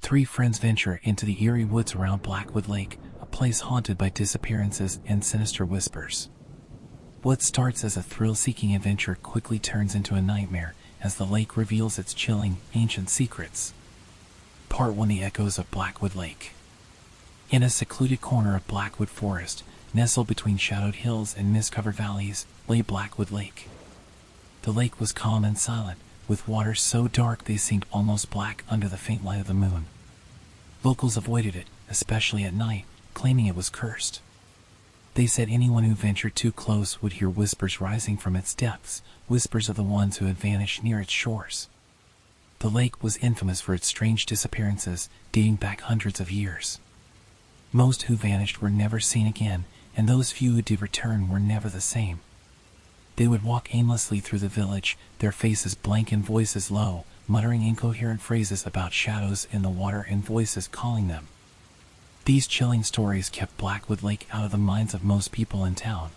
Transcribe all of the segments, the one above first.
three friends venture into the eerie woods around Blackwood Lake, a place haunted by disappearances and sinister whispers. What starts as a thrill-seeking adventure quickly turns into a nightmare as the lake reveals its chilling, ancient secrets. Part 1: The Echoes of Blackwood Lake. In a secluded corner of Blackwood Forest, nestled between shadowed hills and mist-covered valleys, lay Blackwood Lake. The lake was calm and silent, with waters so dark they seemed almost black under the faint light of the moon. Locals avoided it, especially at night, claiming it was cursed. They said anyone who ventured too close would hear whispers rising from its depths, whispers of the ones who had vanished near its shores. The lake was infamous for its strange disappearances, dating back hundreds of years. Most who vanished were never seen again, and those few who did return were never the same. They would walk aimlessly through the village, their faces blank and voices low, muttering incoherent phrases about shadows in the water and voices calling them. These chilling stories kept Blackwood Lake out of the minds of most people in town.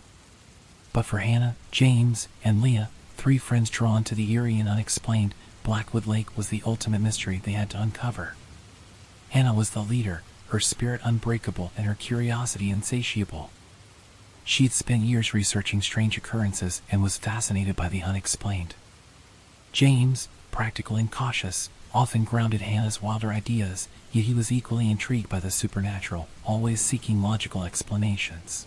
But for Hannah, James, and Leah, three friends drawn to the eerie and unexplained, Blackwood Lake was the ultimate mystery they had to uncover. Hannah was the leader, her spirit unbreakable and her curiosity insatiable. She'd spent years researching strange occurrences and was fascinated by the unexplained. James, practical and cautious, often grounded Hannah's wilder ideas, yet he was equally intrigued by the supernatural, always seeking logical explanations.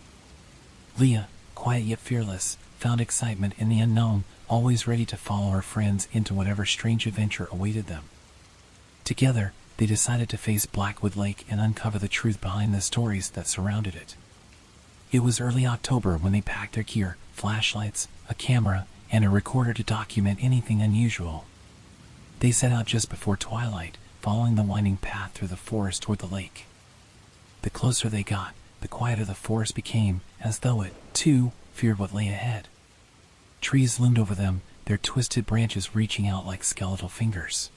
Leah, quiet yet fearless, found excitement in the unknown, always ready to follow her friends into whatever strange adventure awaited them. Together, they decided to face Blackwood Lake and uncover the truth behind the stories that surrounded it. It was early October when they packed their gear, flashlights, a camera, and a recorder to document anything unusual. They set out just before twilight, following the winding path through the forest toward the lake. The closer they got, the quieter the forest became, as though it, too, feared what lay ahead. Trees loomed over them, their twisted branches reaching out like skeletal fingers.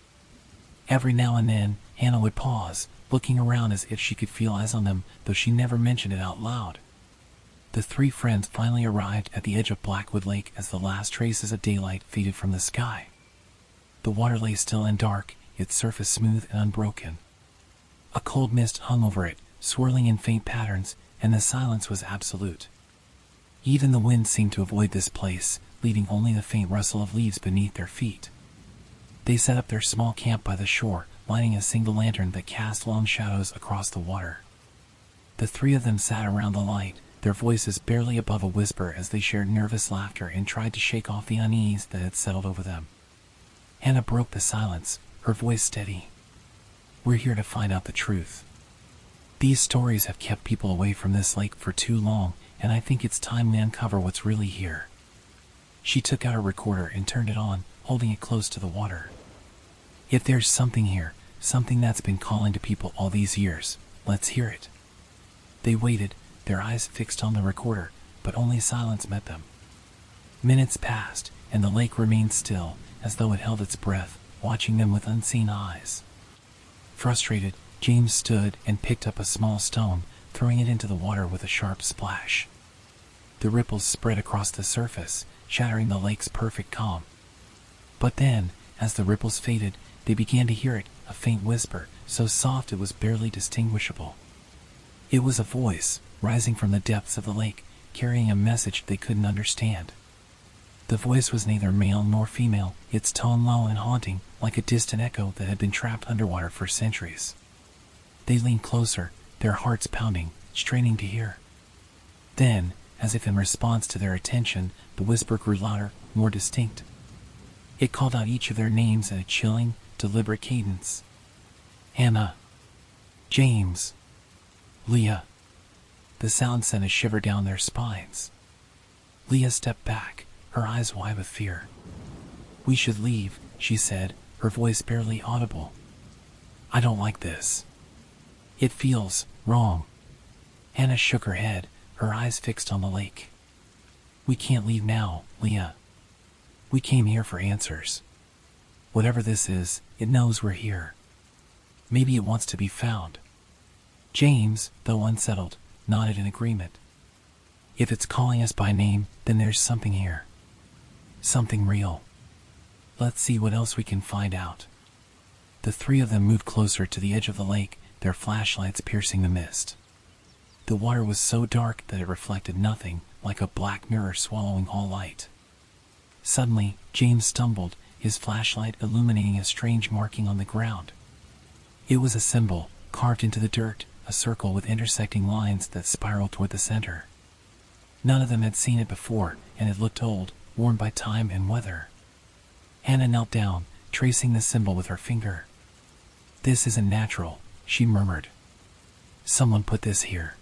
Every now and then, Hannah would pause, looking around as if she could feel eyes on them, though she never mentioned it out loud. The three friends finally arrived at the edge of Blackwood Lake as the last traces of daylight faded from the sky. The water lay still and dark, its surface smooth and unbroken. A cold mist hung over it, swirling in faint patterns, and the silence was absolute. Even the wind seemed to avoid this place, leaving only the faint rustle of leaves beneath their feet. They set up their small camp by the shore, lighting a single lantern that cast long shadows across the water. The three of them sat around the light, their voices barely above a whisper as they shared nervous laughter and tried to shake off the unease that had settled over them. Hannah broke the silence, her voice steady. "We're here to find out the truth. These stories have kept people away from this lake for too long, and I think it's time we uncover what's really here." She took out her recorder and turned it on, holding it close to the water. "If there's something here, something that's been calling to people all these years, let's hear it." They waited, their eyes fixed on the recorder, but only silence met them. Minutes passed, and the lake remained still, as though it held its breath, watching them with unseen eyes. Frustrated, James stood and picked up a small stone, throwing it into the water with a sharp splash. The ripples spread across the surface, shattering the lake's perfect calm. But then, as the ripples faded, they began to hear it, a faint whisper, so soft it was barely distinguishable. It was a voice, rising from the depths of the lake, carrying a message they couldn't understand. The voice was neither male nor female, its tone low and haunting, like a distant echo that had been trapped underwater for centuries. They leaned closer, their hearts pounding, straining to hear. Then, as if in response to their attention, the whisper grew louder, more distinct. It called out each of their names in a chilling, deliberate cadence. Hannah. James. Leah. The sound sent a shiver down their spines. Leah stepped back, her eyes wide with fear. "We should leave," she said, her voice barely audible. "I don't like this. It feels wrong." Hannah shook her head, her eyes fixed on the lake. "We can't leave now, Leah. We came here for answers. Whatever this is, it knows we're here. Maybe it wants to be found." James, though unsettled, nodded in agreement. "If it's calling us by name, then there's something here. Something real. Let's see what else we can find out." The three of them moved closer to the edge of the lake, their flashlights piercing the mist. The water was so dark that it reflected nothing, like a black mirror swallowing all light. Suddenly, James stumbled, his flashlight illuminating a strange marking on the ground. It was a symbol, carved into the dirt, a circle with intersecting lines that spiraled toward the center. None of them had seen it before, and it looked old, worn by time and weather. Hannah knelt down, tracing the symbol with her finger. "This isn't natural," she murmured. "Someone put this here.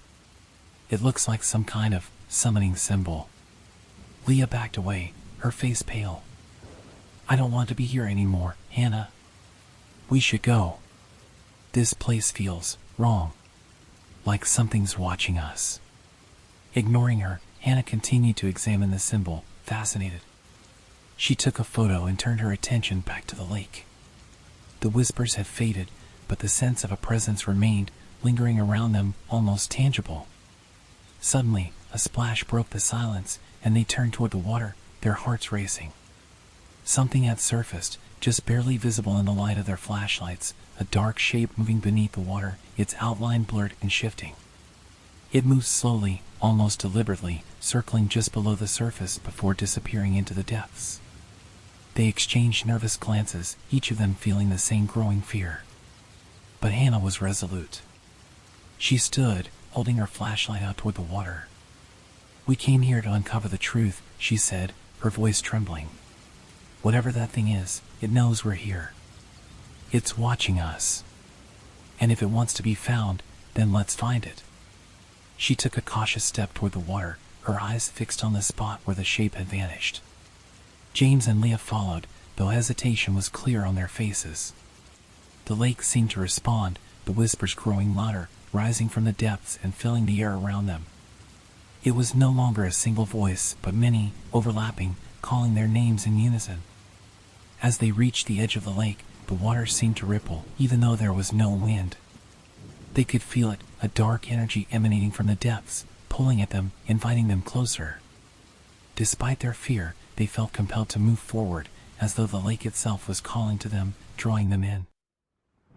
It looks like some kind of summoning symbol." Leah backed away, her face pale. "I don't want to be here anymore, Hannah. We should go. This place feels wrong. Like something's watching us." Ignoring her, Hannah continued to examine the symbol, fascinated. She took a photo and turned her attention back to the lake. The whispers had faded, but the sense of a presence remained, lingering around them, almost tangible. Suddenly, a splash broke the silence, and they turned toward the water, their hearts racing. Something had surfaced, just barely visible in the light of their flashlights, a dark shape moving beneath the water, its outline blurred and shifting. It moved slowly, almost deliberately, circling just below the surface before disappearing into the depths. They exchanged nervous glances, each of them feeling the same growing fear. But Hannah was resolute. She stood, holding her flashlight out toward the water. "We came here to uncover the truth," she said, her voice trembling. "Whatever that thing is, it knows we're here. It's watching us. And if it wants to be found, then let's find it." She took a cautious step toward the water, her eyes fixed on the spot where the shape had vanished. James and Leah followed, though hesitation was clear on their faces. The lake seemed to respond, the whispers growing louder, rising from the depths and filling the air around them. It was no longer a single voice, but many, overlapping, calling their names in unison. As they reached the edge of the lake, the water seemed to ripple, even though there was no wind. They could feel it, a dark energy emanating from the depths, pulling at them, inviting them closer. Despite their fear, they felt compelled to move forward, as though the lake itself was calling to them, drawing them in.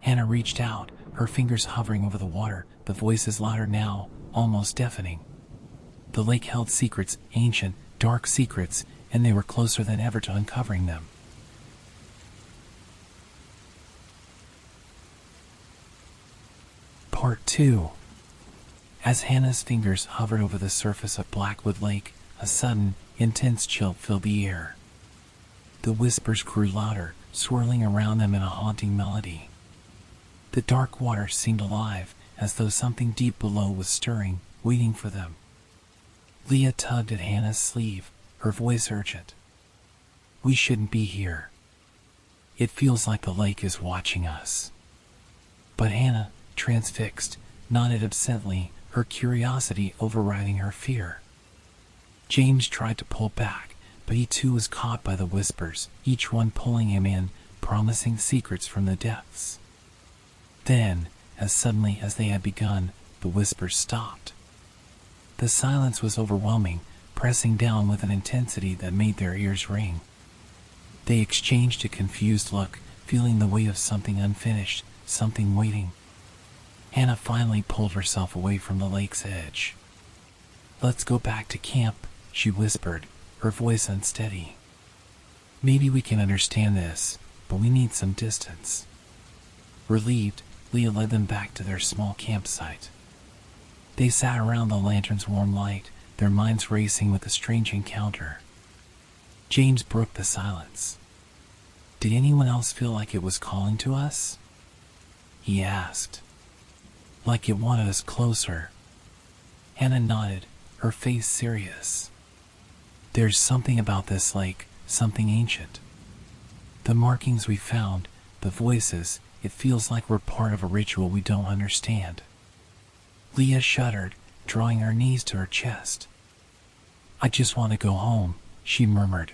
Hannah reached out, her fingers hovering over the water, the voices louder now, almost deafening. The lake held secrets, ancient, dark secrets, and they were closer than ever to uncovering them. Part 2. As Hannah's fingers hovered over the surface of Blackwood Lake, a sudden, intense chill filled the air. The whispers grew louder, swirling around them in a haunting melody. The dark water seemed alive, as though something deep below was stirring, waiting for them. Leah tugged at Hannah's sleeve, her voice urgent. "We shouldn't be here. It feels like the lake is watching us." But Hannah, transfixed, nodded absently, her curiosity overriding her fear. James tried to pull back, but he too was caught by the whispers, each one pulling him in, promising secrets from the depths. Then, as suddenly as they had begun, the whispers stopped. The silence was overwhelming, pressing down with an intensity that made their ears ring. They exchanged a confused look, feeling the weight of something unfinished, something waiting. Hannah finally pulled herself away from the lake's edge. "Let's go back to camp," she whispered, her voice unsteady. "Maybe we can understand this, but we need some distance." Relieved, Leah led them back to their small campsite. They sat around the lantern's warm light, their minds racing with the strange encounter. James broke the silence. "Did anyone else feel like it was calling to us?" he asked. "Like it wanted us closer?" Hannah nodded, her face serious. "There's something about this lake, something ancient. The markings we found, the voices, it feels like we're part of a ritual we don't understand." Leah shuddered, drawing her knees to her chest. "I just want to go home," she murmured.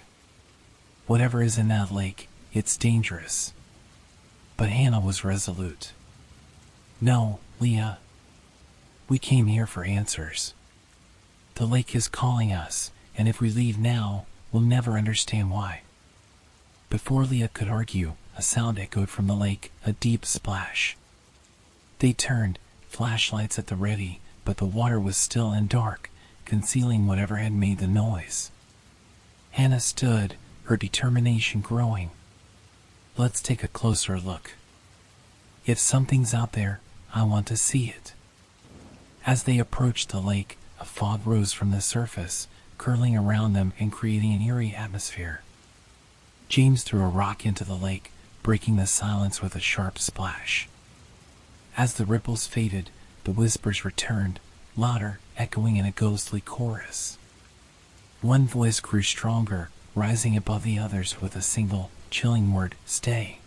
"Whatever is in that lake, it's dangerous." But Hannah was resolute. "No, Leah. We came here for answers. The lake is calling us, and if we leave now, we'll never understand why." Before Leah could argue, a sound echoed from the lake, a deep splash. They turned, flashlights at the ready, but the water was still and dark, concealing whatever had made the noise. Hannah stood, her determination growing. "Let's take a closer look. If something's out there, I want to see it." As they approached the lake, a fog rose from the surface, curling around them and creating an eerie atmosphere. James threw a rock into the lake, breaking the silence with a sharp splash. As the ripples faded, the whispers returned, louder, echoing in a ghostly chorus. One voice grew stronger, rising above the others with a single, chilling word, "Stay."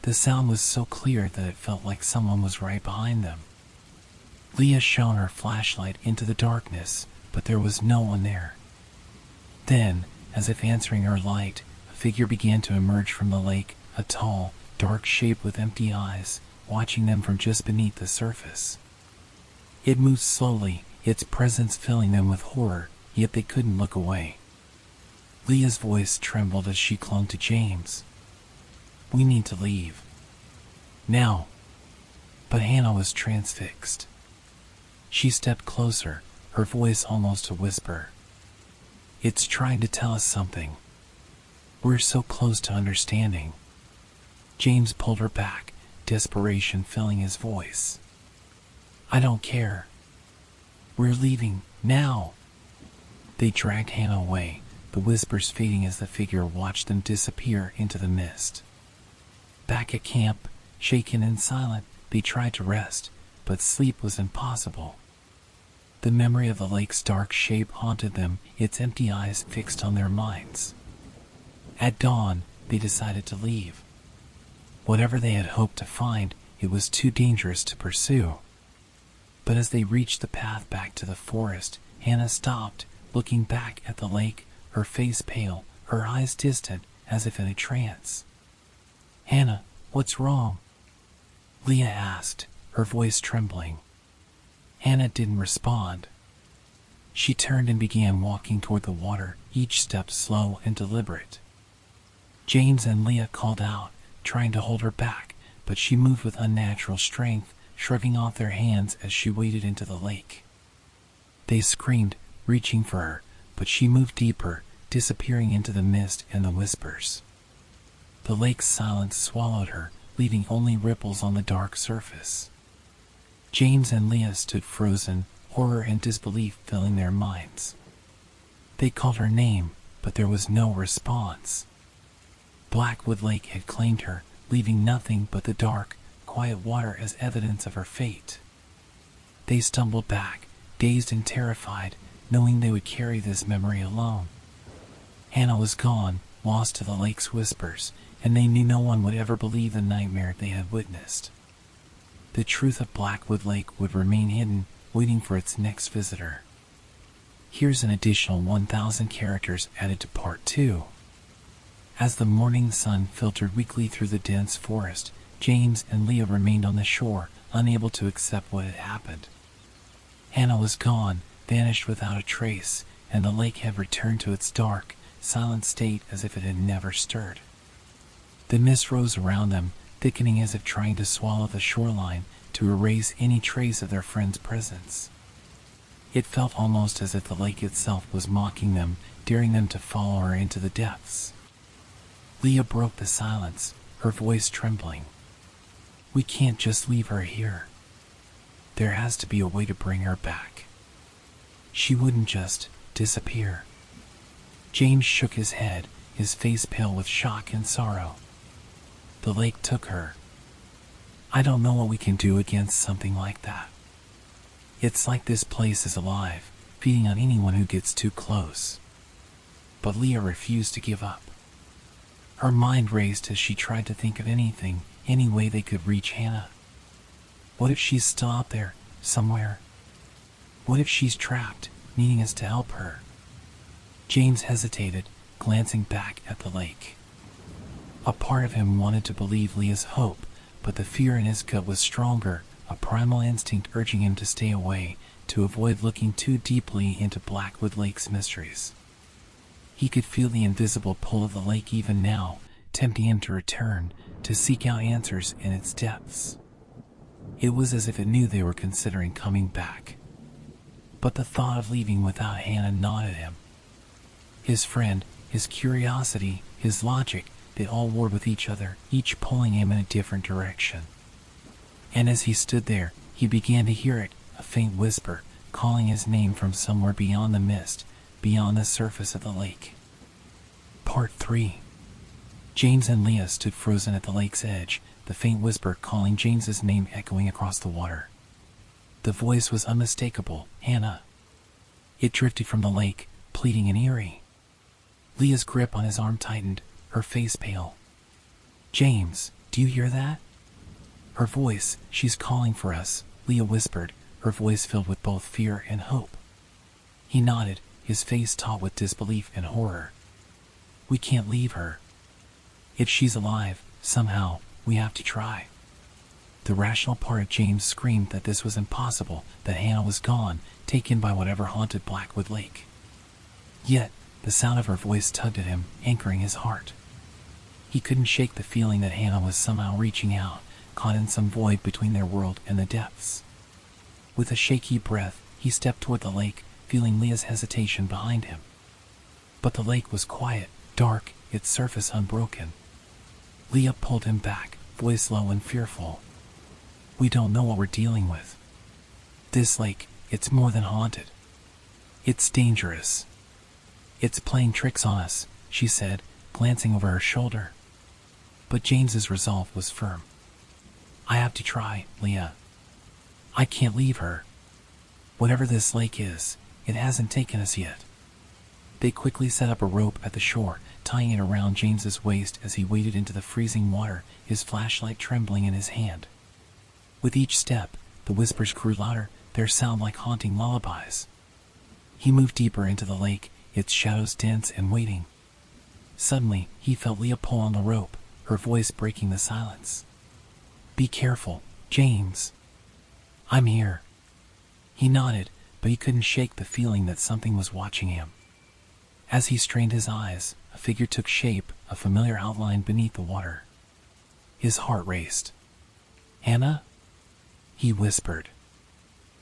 The sound was so clear that it felt like someone was right behind them. Leah shone her flashlight into the darkness, but there was no one there. Then, as if answering her light, a figure began to emerge from the lake, a tall, dark shape with empty eyes, watching them from just beneath the surface. It moved slowly, its presence filling them with horror, yet they couldn't look away. Leah's voice trembled as she clung to James. "We need to leave. Now." But Hannah was transfixed. She stepped closer, her voice almost a whisper. "It's trying to tell us something. We're so close to understanding." James pulled her back, desperation filling his voice. "I don't care. We're leaving, now." They dragged Hannah away, the whispers fading as the figure watched them disappear into the mist. Back at camp, shaken and silent, they tried to rest, but sleep was impossible. The memory of the lake's dark shape haunted them, its empty eyes fixed on their minds. At dawn, they decided to leave. Whatever they had hoped to find, it was too dangerous to pursue. But as they reached the path back to the forest, Hannah stopped, looking back at the lake, her face pale, her eyes distant, as if in a trance. "Hannah, what's wrong?" Leah asked, her voice trembling. Hannah didn't respond. She turned and began walking toward the water, each step slow and deliberate. James and Leah called out, trying to hold her back, but she moved with unnatural strength, shrugging off their hands as she waded into the lake. They screamed, reaching for her, but she moved deeper, disappearing into the mist and the whispers. The lake's silence swallowed her, leaving only ripples on the dark surface. James and Leah stood frozen, horror and disbelief filling their minds. They called her name, but there was no response. Blackwood Lake had claimed her, leaving nothing but the dark, quiet water as evidence of her fate. They stumbled back, dazed and terrified, knowing they would carry this memory alone. Hannah was gone, lost to the lake's whispers, and they knew no one would ever believe the nightmare they had witnessed. The truth of Blackwood Lake would remain hidden, waiting for its next visitor. Here's an additional 1,000 characters added to Part 2. As the morning sun filtered weakly through the dense forest, James and Leah remained on the shore, unable to accept what had happened. Hannah was gone, vanished without a trace, and the lake had returned to its dark, silent state as if it had never stirred. The mist rose around them, thickening as if trying to swallow the shoreline, to erase any trace of their friend's presence. It felt almost as if the lake itself was mocking them, daring them to follow her into the depths. Leah broke the silence, her voice trembling. "We can't just leave her here. There has to be a way to bring her back. She wouldn't just disappear." James shook his head, his face pale with shock and sorrow. "The lake took her. I don't know what we can do against something like that. It's like this place is alive, feeding on anyone who gets too close." But Leah refused to give up. Her mind raced as she tried to think of anything, any way they could reach Hannah. What if she's still out there, somewhere? What if she's trapped, needing us to help her? James hesitated, glancing back at the lake. A part of him wanted to believe Leah's hope, but the fear in his gut was stronger, a primal instinct urging him to stay away, to avoid looking too deeply into Blackwood Lake's mysteries. He could feel the invisible pull of the lake even now, tempting him to return, to seek out answers in its depths. It was as if it knew they were considering coming back. But the thought of leaving without Hannah gnawed at him. His friend, his curiosity, his logic, they all warred with each other, each pulling him in a different direction. And as he stood there, he began to hear it, a faint whisper, calling his name from somewhere beyond the mist, beyond the surface of the lake. Part 3. James and Leah stood frozen at the lake's edge, the faint whisper calling James's name echoing across the water. The voice was unmistakable, Hannah. It drifted from the lake, pleading and eerie. Leah's grip on his arm tightened, her face pale. James, do you hear that? Her voice, she's calling for us, Leah whispered, her voice filled with both fear and hope. He nodded, his face taut with disbelief and horror. We can't leave her. If she's alive, somehow, we have to try. The rational part of James screamed that this was impossible, that Hannah was gone, taken by whatever haunted Blackwood Lake. Yet, the sound of her voice tugged at him, anchoring his heart. He couldn't shake the feeling that Hannah was somehow reaching out, caught in some void between their world and the depths. With a shaky breath, he stepped toward the lake, feeling Leah's hesitation behind him. But the lake was quiet, dark, its surface unbroken. Leah pulled him back, voice low and fearful. We don't know what we're dealing with. This lake, it's more than haunted. It's dangerous. It's playing tricks on us, she said, glancing over her shoulder. But James's resolve was firm. I have to try, Leah. I can't leave her. Whatever this lake is, it hasn't taken us yet. They quickly set up a rope at the shore, tying it around James's waist as he waded into the freezing water, his flashlight trembling in his hand. With each step, the whispers grew louder, their sound like haunting lullabies. He moved deeper into the lake, its shadows dense and waiting. Suddenly, he felt Leah pull on the rope, her voice breaking the silence. Be careful, James. I'm here. He nodded, but he couldn't shake the feeling that something was watching him. As he strained his eyes, a figure took shape, a familiar outline beneath the water. His heart raced. Hannah? He whispered.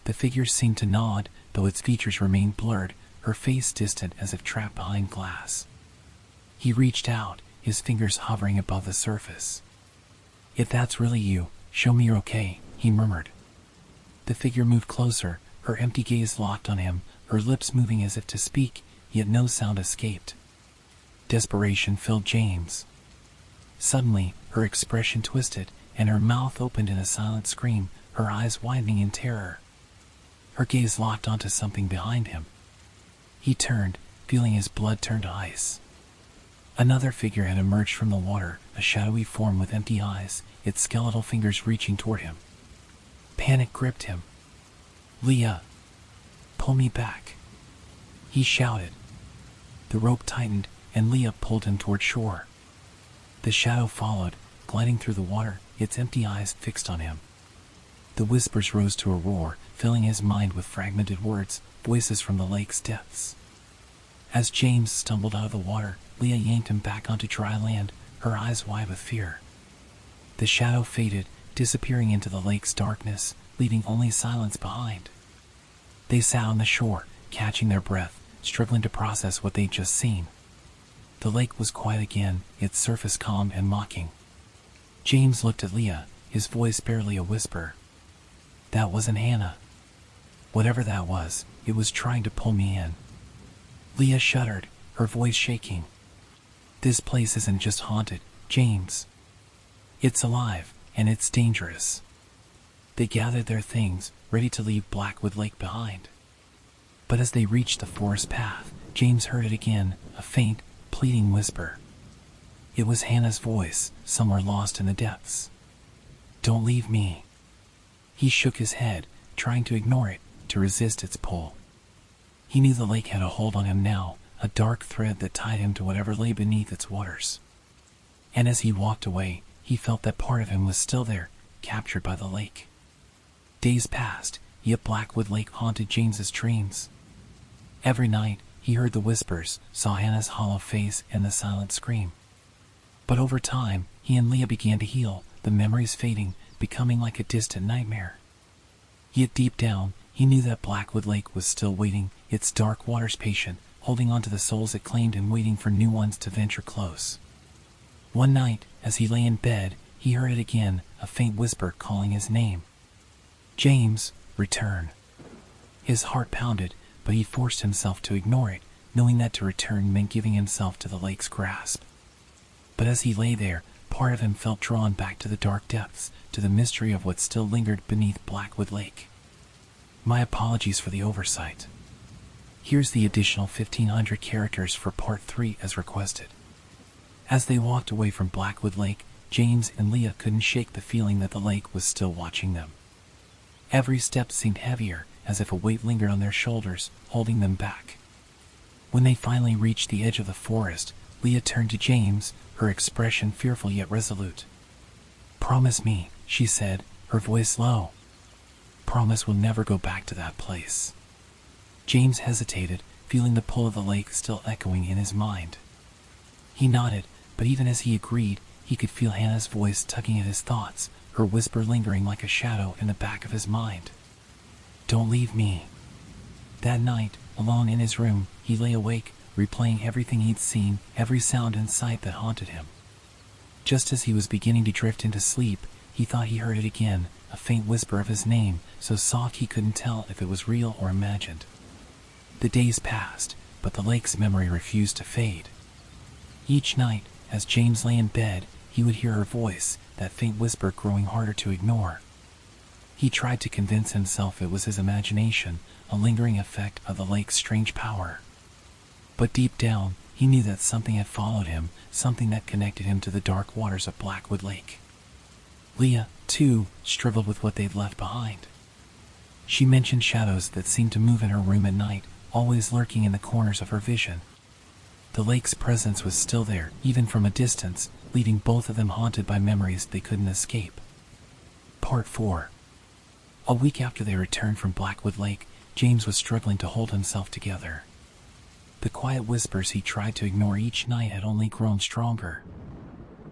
The figure seemed to nod, though its features remained blurred, her face distant as if trapped behind glass. He reached out, his fingers hovering above the surface. If that's really you, show me you're okay, he murmured. The figure moved closer, her empty gaze locked on him, her lips moving as if to speak, yet no sound escaped. Desperation filled James. Suddenly, her expression twisted, and her mouth opened in a silent scream, her eyes widening in terror. Her gaze locked onto something behind him. He turned, feeling his blood turn to ice. Another figure had emerged from the water, a shadowy form with empty eyes, its skeletal fingers reaching toward him. Panic gripped him. Leah, pull me back, he shouted. The rope tightened, and Leah pulled him toward shore. The shadow followed, gliding through the water, its empty eyes fixed on him. The whispers rose to a roar, filling his mind with fragmented words, voices from the lake's depths. As James stumbled out of the water, Leah yanked him back onto dry land, her eyes wide with fear. The shadow faded, disappearing into the lake's darkness, leaving only silence behind. They sat on the shore, catching their breath, struggling to process what they'd just seen. The lake was quiet again, its surface calm and mocking. James looked at Leah, his voice barely a whisper. That wasn't Hannah. Whatever that was, it was trying to pull me in. Leah shuddered, her voice shaking. This place isn't just haunted, James. It's alive, and it's dangerous. They gathered their things, ready to leave Blackwood Lake behind. But as they reached the forest path, James heard it again, a faint, pleading whisper. It was Hannah's voice, somewhere lost in the depths. Don't leave me. He shook his head, trying to ignore it, to resist its pull. He knew the lake had a hold on him now, a dark thread that tied him to whatever lay beneath its waters. And as he walked away, he felt that part of him was still there, captured by the lake. Days passed, yet Blackwood Lake haunted James's dreams. Every night, he heard the whispers, saw Hannah's hollow face and the silent scream. But over time, he and Leah began to heal, the memories fading, becoming like a distant nightmare. Yet deep down, he knew that Blackwood Lake was still waiting, its dark waters patient, holding on to the souls it claimed and waiting for new ones to venture close. One night, as he lay in bed, he heard it again, a faint whisper calling his name. James, return. His heart pounded, but he forced himself to ignore it, knowing that to return meant giving himself to the lake's grasp. But as he lay there, part of him felt drawn back to the dark depths, to the mystery of what still lingered beneath Blackwood Lake. My apologies for the oversight. Here's the additional 1,500 characters for Part 3 as requested. As they walked away from Blackwood Lake, James and Leah couldn't shake the feeling that the lake was still watching them. Every step seemed heavier, as if a weight lingered on their shoulders, holding them back. When they finally reached the edge of the forest, Leah turned to James, her expression fearful yet resolute. Promise me, she said, her voice low. Promise we'll never go back to that place. James hesitated, feeling the pull of the lake still echoing in his mind. He nodded, but even as he agreed, he could feel Hannah's voice tugging at his thoughts, her whisper lingering like a shadow in the back of his mind. Don't leave me. That night, alone in his room, he lay awake, replaying everything he'd seen, every sound and sight that haunted him. Just as he was beginning to drift into sleep, he thought he heard it again, a faint whisper of his name, so soft he couldn't tell if it was real or imagined. The days passed, but the lake's memory refused to fade. Each night, as James lay in bed, he would hear her voice, that faint whisper growing harder to ignore. He tried to convince himself it was his imagination, a lingering effect of the lake's strange power. But deep down, he knew that something had followed him, something that connected him to the dark waters of Blackwood Lake. Leah, too, struggled with what they'd left behind. She mentioned shadows that seemed to move in her room at night, always lurking in the corners of her vision. The lake's presence was still there, even from a distance, leaving both of them haunted by memories they couldn't escape. Part 4. A week after they returned from Blackwood Lake, James was struggling to hold himself together. The quiet whispers he tried to ignore each night had only grown stronger.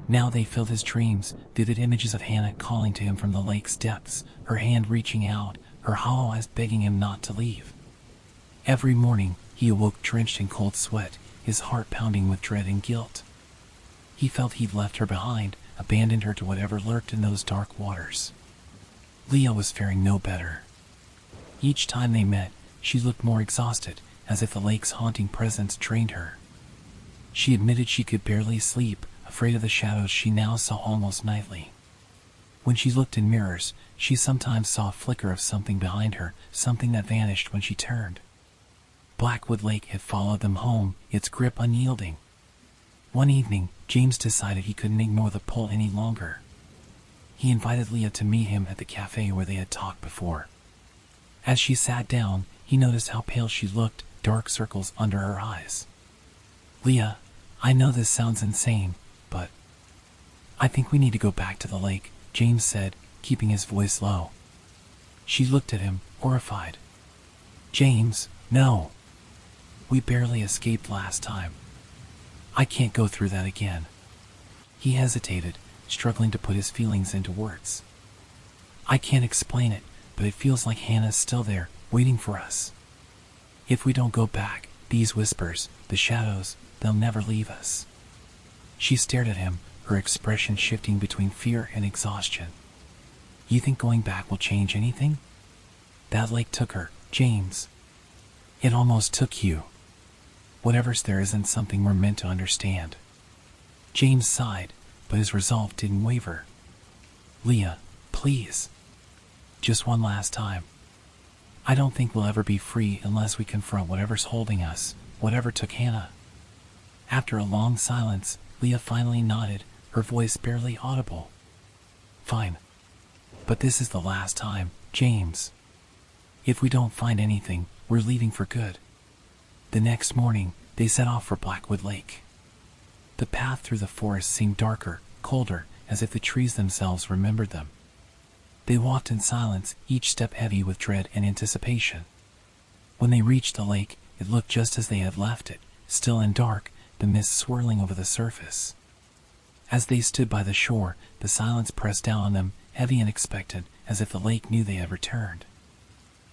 Now they filled his dreams, vivid images of Hannah calling to him from the lake's depths, her hand reaching out, her hollow eyes begging him not to leave. Every morning, he awoke drenched in cold sweat, his heart pounding with dread and guilt. He felt he'd left her behind, abandoned her to whatever lurked in those dark waters. Leah was faring no better. Each time they met, she looked more exhausted, as if the lake's haunting presence drained her. She admitted she could barely sleep, afraid of the shadows she now saw almost nightly. When she looked in mirrors, she sometimes saw a flicker of something behind her, something that vanished when she turned. Blackwood Lake had followed them home, its grip unyielding. One evening, James decided he couldn't ignore the pull any longer. He invited Leah to meet him at the cafe where they had talked before. As she sat down, he noticed how pale she looked, dark circles under her eyes. Leah, I know this sounds insane, but I think we need to go back to the lake, James said, keeping his voice low. She looked at him, horrified. James, no. We barely escaped last time. I can't go through that again. He hesitated, struggling to put his feelings into words. I can't explain it, but it feels like Hannah's still there, waiting for us. If we don't go back, these whispers, the shadows, they'll never leave us. She stared at him, her expression shifting between fear and exhaustion. You think going back will change anything? That lake took her, James. It almost took you. Whatever's there isn't something we're meant to understand. James sighed, but his resolve didn't waver. Leah, please. Just one last time. I don't think we'll ever be free unless we confront whatever's holding us, whatever took Hannah. After a long silence, Leah finally nodded, her voice barely audible. Fine. But this is the last time, James. If we don't find anything, we're leaving for good. The next morning, they set off for Blackwood Lake. The path through the forest seemed darker, colder, as if the trees themselves remembered them. They walked in silence, each step heavy with dread and anticipation. When they reached the lake, it looked just as they had left it, still and dark, the mist swirling over the surface. As they stood by the shore, the silence pressed down on them, heavy and expectant, as if the lake knew they had returned.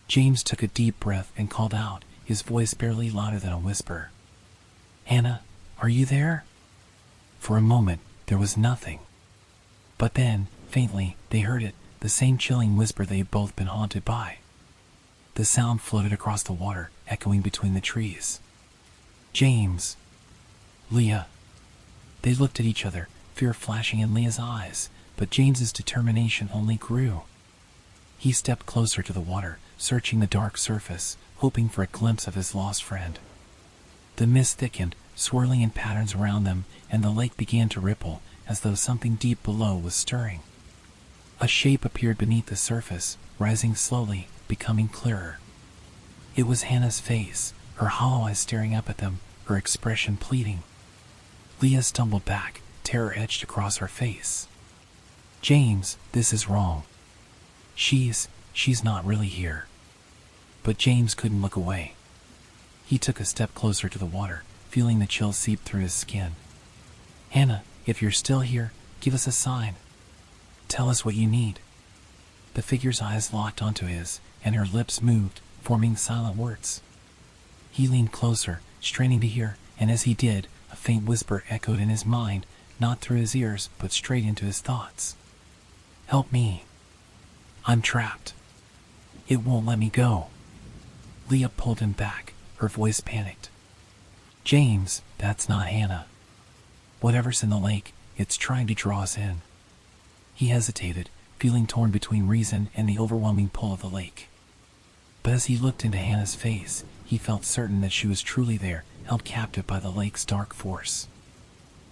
James took a deep breath and called out, his voice barely louder than a whisper. "Hannah, are you there?" For a moment, there was nothing. But then, faintly, they heard it, the same chilling whisper they had both been haunted by. The sound floated across the water, echoing between the trees. "James." "Leah." They looked at each other, fear flashing in Leah's eyes, but James's determination only grew. He stepped closer to the water, searching the dark surface, hoping for a glimpse of his lost friend. The mist thickened, swirling in patterns around them, and the lake began to ripple, as though something deep below was stirring. A shape appeared beneath the surface, rising slowly, becoming clearer. It was Hannah's face, her hollow eyes staring up at them, her expression pleading. Leah stumbled back, terror etched across her face. "James, this is wrong. She's not really here." But James couldn't look away. He took a step closer to the water, feeling the chill seep through his skin. "Hannah, if you're still here, give us a sign. Tell us what you need." The figure's eyes locked onto his, and her lips moved, forming silent words. He leaned closer, straining to hear, and as he did, a faint whisper echoed in his mind, not through his ears, but straight into his thoughts. "Help me. I'm trapped. It won't let me go." Leah pulled him back, her voice panicked. "James, that's not Hannah. Whatever's in the lake, it's trying to draw us in." He hesitated, feeling torn between reason and the overwhelming pull of the lake. But as he looked into Hannah's face, he felt certain that she was truly there, held captive by the lake's dark force.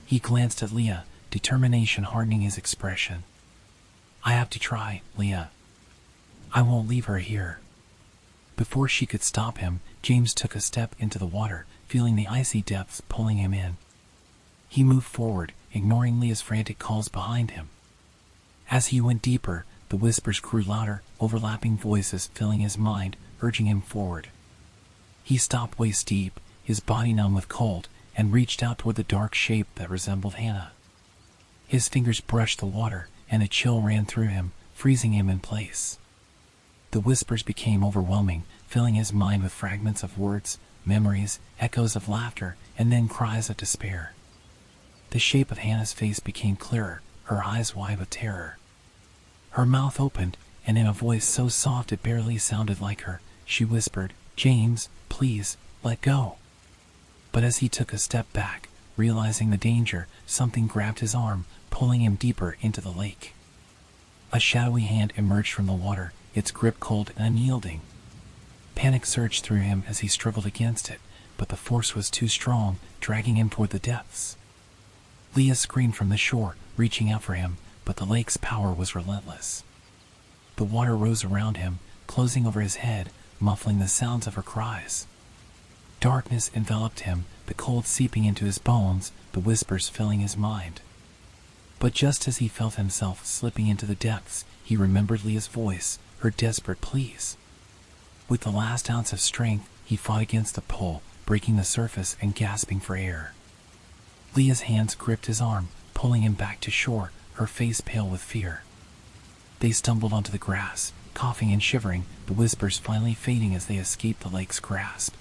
He glanced at Leah, determination hardening his expression. "I have to try, Leah. I won't leave her here." Before she could stop him, James took a step into the water, feeling the icy depths pulling him in. He moved forward, ignoring Leah's frantic calls behind him. As he went deeper, the whispers grew louder, overlapping voices filling his mind, urging him forward. He stopped waist deep, his body numb with cold, and reached out toward the dark shape that resembled Hannah. His fingers brushed the water, and a chill ran through him, freezing him in place. The whispers became overwhelming, filling his mind with fragments of words, memories, echoes of laughter, and then cries of despair. The shape of Hannah's face became clearer, her eyes wide with terror. Her mouth opened, and in a voice so soft it barely sounded like her, she whispered, "James, please, let go." But as he took a step back, realizing the danger, something grabbed his arm, pulling him deeper into the lake. A shadowy hand emerged from the water, its grip cold and unyielding. Panic surged through him as he struggled against it, but the force was too strong, dragging him toward the depths. Leah screamed from the shore, reaching out for him, but the lake's power was relentless. The water rose around him, closing over his head, muffling the sounds of her cries. Darkness enveloped him, the cold seeping into his bones, the whispers filling his mind. But just as he felt himself slipping into the depths, he remembered Leah's voice, her desperate pleas. With the last ounce of strength, he fought against the pull, breaking the surface and gasping for air. Leah's hands gripped his arm, pulling him back to shore, her face pale with fear. They stumbled onto the grass, coughing and shivering, the whispers finally fading as they escaped the lake's grasp.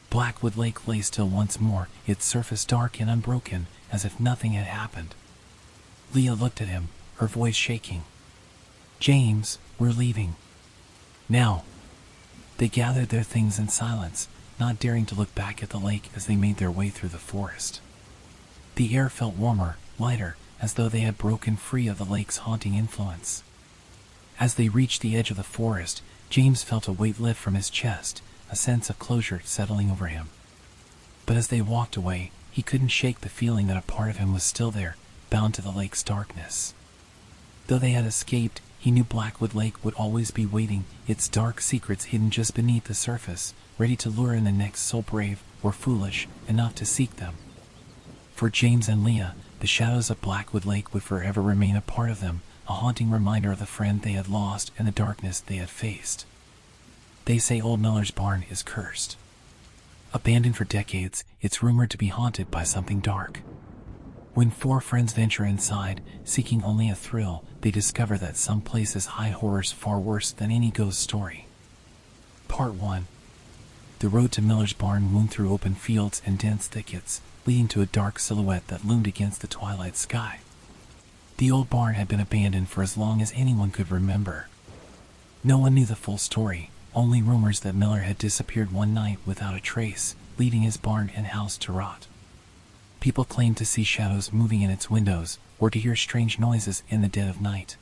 Blackwood Lake lay still once more, its surface dark and unbroken, as if nothing had happened. Leah looked at him, her voice shaking. "James, we're leaving. Now." They gathered their things in silence, not daring to look back at the lake as they made their way through the forest. The air felt warmer, lighter, as though they had broken free of the lake's haunting influence. As they reached the edge of the forest, James felt a weight lift from his chest, a sense of closure settling over him. But as they walked away, he couldn't shake the feeling that a part of him was still there, bound to the lake's darkness. Though they had escaped, he knew Blackwood Lake would always be waiting, its dark secrets hidden just beneath the surface, ready to lure in the next soul brave or foolish enough to seek them. For James and Leah, the shadows of Blackwood Lake would forever remain a part of them, a haunting reminder of the friend they had lost and the darkness they had faced. They say Old Miller's barn is cursed. Abandoned for decades, it's rumored to be haunted by something dark. When four friends venture inside, seeking only a thrill, they discover that some places hide horrors far worse than any ghost story. Part 1. The road to Miller's barn wound through open fields and dense thickets, leading to a dark silhouette that loomed against the twilight sky. The old barn had been abandoned for as long as anyone could remember. No one knew the full story, only rumors that Miller had disappeared one night without a trace, leaving his barn and house to rot. People claimed to see shadows moving in its windows, or to hear strange noises in the dead of night.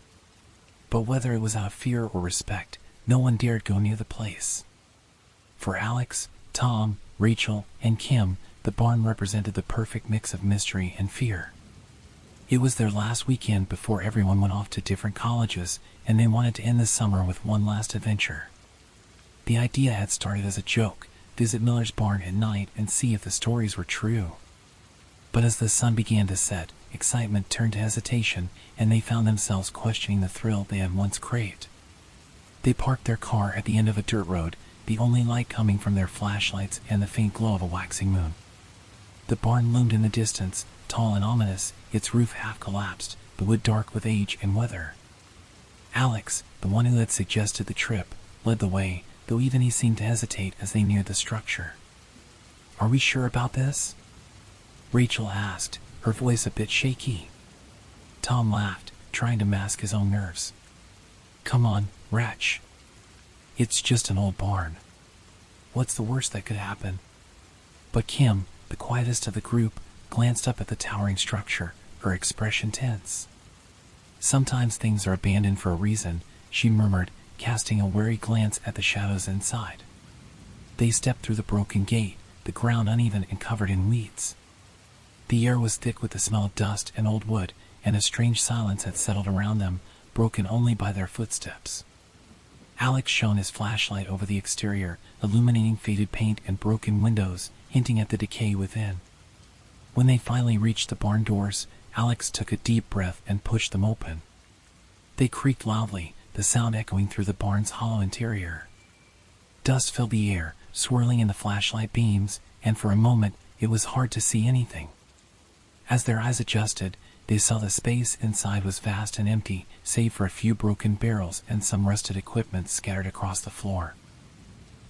But whether it was out of fear or respect, no one dared go near the place. For Alex, Tom, Rachel, and Kim, the barn represented the perfect mix of mystery and fear. It was their last weekend before everyone went off to different colleges, and they wanted to end the summer with one last adventure. The idea had started as a joke: visit Miller's barn at night and see if the stories were true. But as the sun began to set, excitement turned to hesitation, and they found themselves questioning the thrill they had once craved. They parked their car at the end of a dirt road, the only light coming from their flashlights and the faint glow of a waxing moon. The barn loomed in the distance, tall and ominous, its roof half collapsed, the wood dark with age and weather. Alex, the one who had suggested the trip, led the way, though even he seemed to hesitate as they neared the structure. "Are we sure about this?" Rachel asked, her voice a bit shaky. Tom laughed, trying to mask his own nerves. "Come on, wretch. It's just an old barn. What's the worst that could happen?" But Kim, the quietest of the group, glanced up at the towering structure, her expression tense. "Sometimes things are abandoned for a reason," she murmured, casting a wary glance at the shadows inside. They stepped through the broken gate, the ground uneven and covered in weeds. The air was thick with the smell of dust and old wood, and a strange silence had settled around them, broken only by their footsteps. Alex shone his flashlight over the exterior, illuminating faded paint and broken windows, hinting at the decay within. When they finally reached the barn doors, Alex took a deep breath and pushed them open. They creaked loudly, the sound echoing through the barn's hollow interior. Dust filled the air, swirling in the flashlight beams, and for a moment it was hard to see anything. As their eyes adjusted, they saw the space inside was vast and empty, save for a few broken barrels and some rusted equipment scattered across the floor.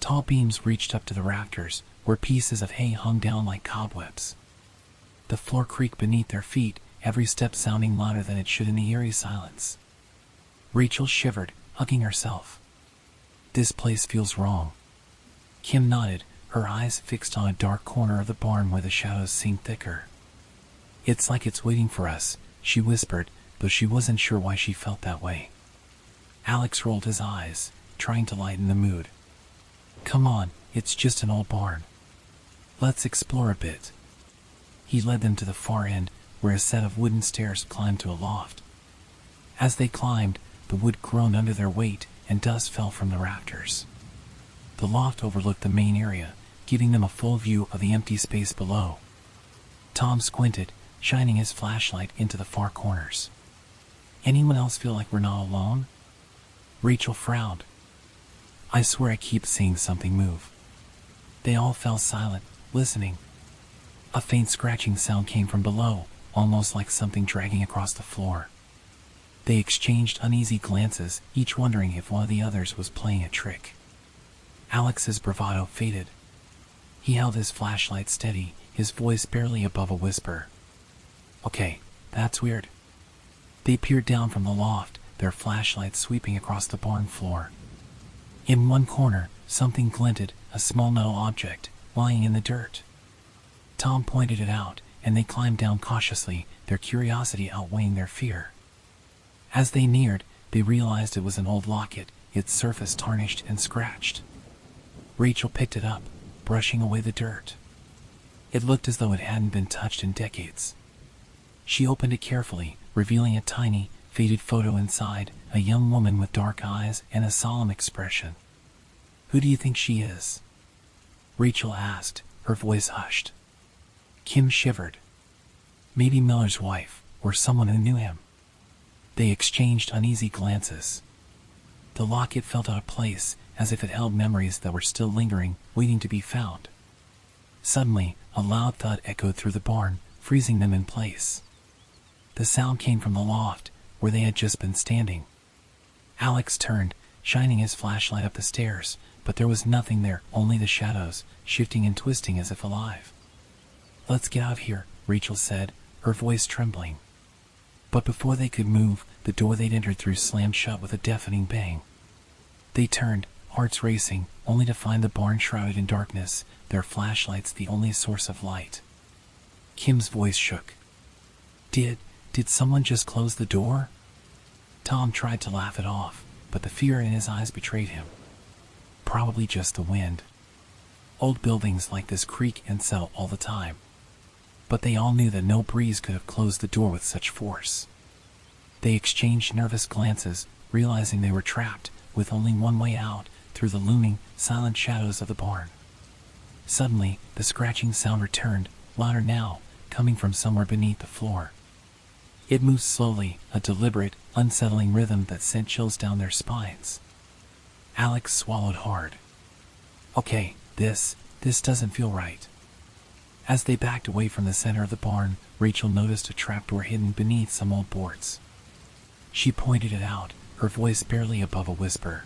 Tall beams reached up to the rafters, where pieces of hay hung down like cobwebs. The floor creaked beneath their feet, every step sounding louder than it should in the eerie silence. Rachel shivered, hugging herself. "This place feels wrong." Kim nodded, her eyes fixed on a dark corner of the barn where the shadows seemed thicker. "It's like it's waiting for us," she whispered, though she wasn't sure why she felt that way. Alex rolled his eyes, trying to lighten the mood. "Come on, it's just an old barn. Let's explore a bit." He led them to the far end, where a set of wooden stairs climbed to a loft. As they climbed, the wood groaned under their weight, and dust fell from the rafters. The loft overlooked the main area, giving them a full view of the empty space below. Tom squinted, shining his flashlight into the far corners. "Anyone else feel like we're not alone?" Rachel frowned. "I swear I keep seeing something move." They all fell silent, listening. A faint scratching sound came from below, almost like something dragging across the floor. They exchanged uneasy glances, each wondering if one of the others was playing a trick. Alex's bravado faded. He held his flashlight steady, his voice barely above a whisper. "Okay, that's weird." They peered down from the loft, their flashlights sweeping across the barn floor. In one corner, something glinted, a small metal object, lying in the dirt. Tom pointed it out, and they climbed down cautiously, their curiosity outweighing their fear. As they neared, they realized it was an old locket, its surface tarnished and scratched. Rachel picked it up, brushing away the dirt. It looked as though it hadn't been touched in decades. She opened it carefully, revealing a tiny, faded photo inside, a young woman with dark eyes and a solemn expression. "Who do you think she is?" Rachel asked, her voice hushed. Kim shivered. "Maybe Miller's wife, or someone who knew him." They exchanged uneasy glances. The locket felt out of place, as if it held memories that were still lingering, waiting to be found. Suddenly, a loud thud echoed through the barn, freezing them in place. The sound came from the loft, where they had just been standing. Alex turned, shining his flashlight up the stairs, but there was nothing there, only the shadows, shifting and twisting as if alive. "Let's get out of here," Rachel said, her voice trembling. But before they could move, the door they'd entered through slammed shut with a deafening bang. They turned, hearts racing, only to find the barn shrouded in darkness, their flashlights the only source of light. Kim's voice shook. Did someone just close the door?" Tom tried to laugh it off, but the fear in his eyes betrayed him. Probably just the wind. Old buildings like this creak and settle all the time. But they all knew that no breeze could have closed the door with such force. They exchanged nervous glances, realizing they were trapped, with only one way out, through the looming, silent shadows of the barn. Suddenly, the scratching sound returned, louder now, coming from somewhere beneath the floor. It moved slowly, a deliberate, unsettling rhythm that sent chills down their spines. Alex swallowed hard. "Okay, this doesn't feel right." As they backed away from the center of the barn, Rachel noticed a trapdoor hidden beneath some old boards. She pointed it out, her voice barely above a whisper.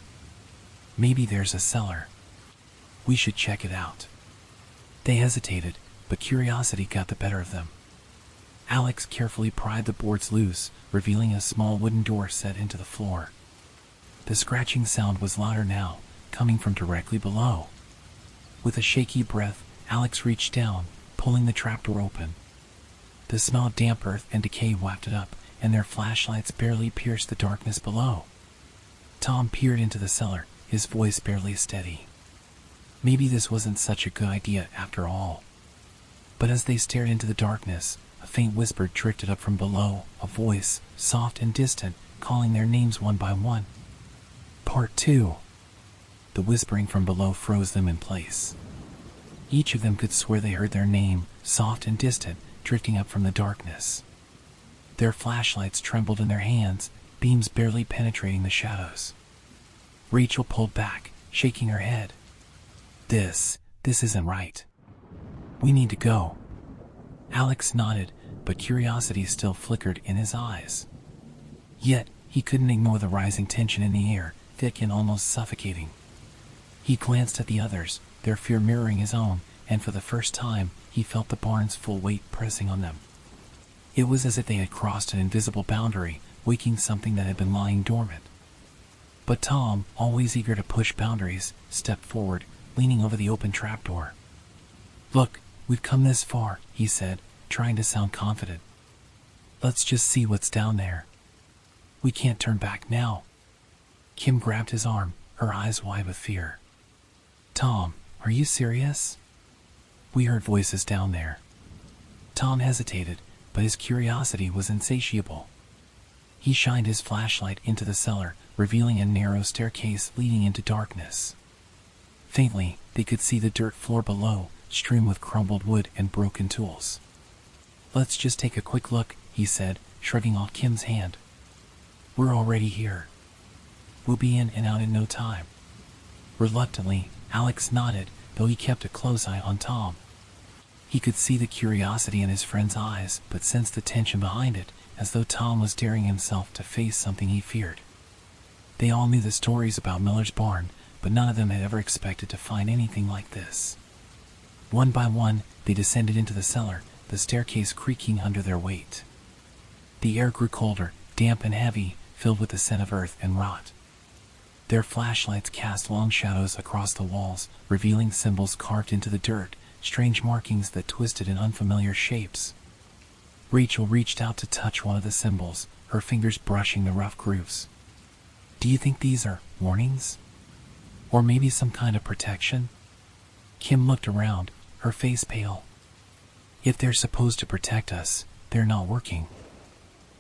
"Maybe there's a cellar. We should check it out." They hesitated, but curiosity got the better of them. Alex carefully pried the boards loose, revealing a small wooden door set into the floor. The scratching sound was louder now, coming from directly below. With a shaky breath, Alex reached down, pulling the trapdoor open. The smell of damp earth and decay wafted up, and their flashlights barely pierced the darkness below. Tom peered into the cellar, his voice barely steady. Maybe this wasn't such a good idea after all. But as they stared into the darkness, a faint whisper drifted up from below, a voice, soft and distant, calling their names one by one. "Part 2. The whispering from below froze them in place. Each of them could swear they heard their name, soft and distant, drifting up from the darkness. Their flashlights trembled in their hands, beams barely penetrating the shadows. Rachel pulled back, shaking her head. This isn't right. We need to go." Alex nodded, but curiosity still flickered in his eyes. Yet, he couldn't ignore the rising tension in the air, thick and almost suffocating. He glanced at the others, their fear mirroring his own, and for the first time, he felt the barn's full weight pressing on them. It was as if they had crossed an invisible boundary, waking something that had been lying dormant. But Tom, always eager to push boundaries, stepped forward, leaning over the open trapdoor. "Look, we've come this far," he said, trying to sound confident. "Let's just see what's down there. We can't turn back now." Kim grabbed his arm, her eyes wide with fear. "Tom, are you serious? We heard voices down there." Tom hesitated, but his curiosity was insatiable. He shined his flashlight into the cellar, revealing a narrow staircase leading into darkness. Faintly, they could see the dirt floor below, strewn with crumbled wood and broken tools. "Let's just take a quick look," he said, shrugging off Kim's hand. "We're already here. We'll be in and out in no time." Reluctantly, Alex nodded, though he kept a close eye on Tom. He could see the curiosity in his friend's eyes, but sensed the tension behind it, as though Tom was daring himself to face something he feared. They all knew the stories about Miller's barn, but none of them had ever expected to find anything like this. One by one, they descended into the cellar, the staircase creaking under their weight. The air grew colder, damp and heavy, filled with the scent of earth and rot. Their flashlights cast long shadows across the walls, revealing symbols carved into the dirt, strange markings that twisted in unfamiliar shapes. Rachel reached out to touch one of the symbols, her fingers brushing the rough grooves. "Do you think these are warnings? Or maybe some kind of protection?" Kim looked around, her face pale. "If they're supposed to protect us, they're not working."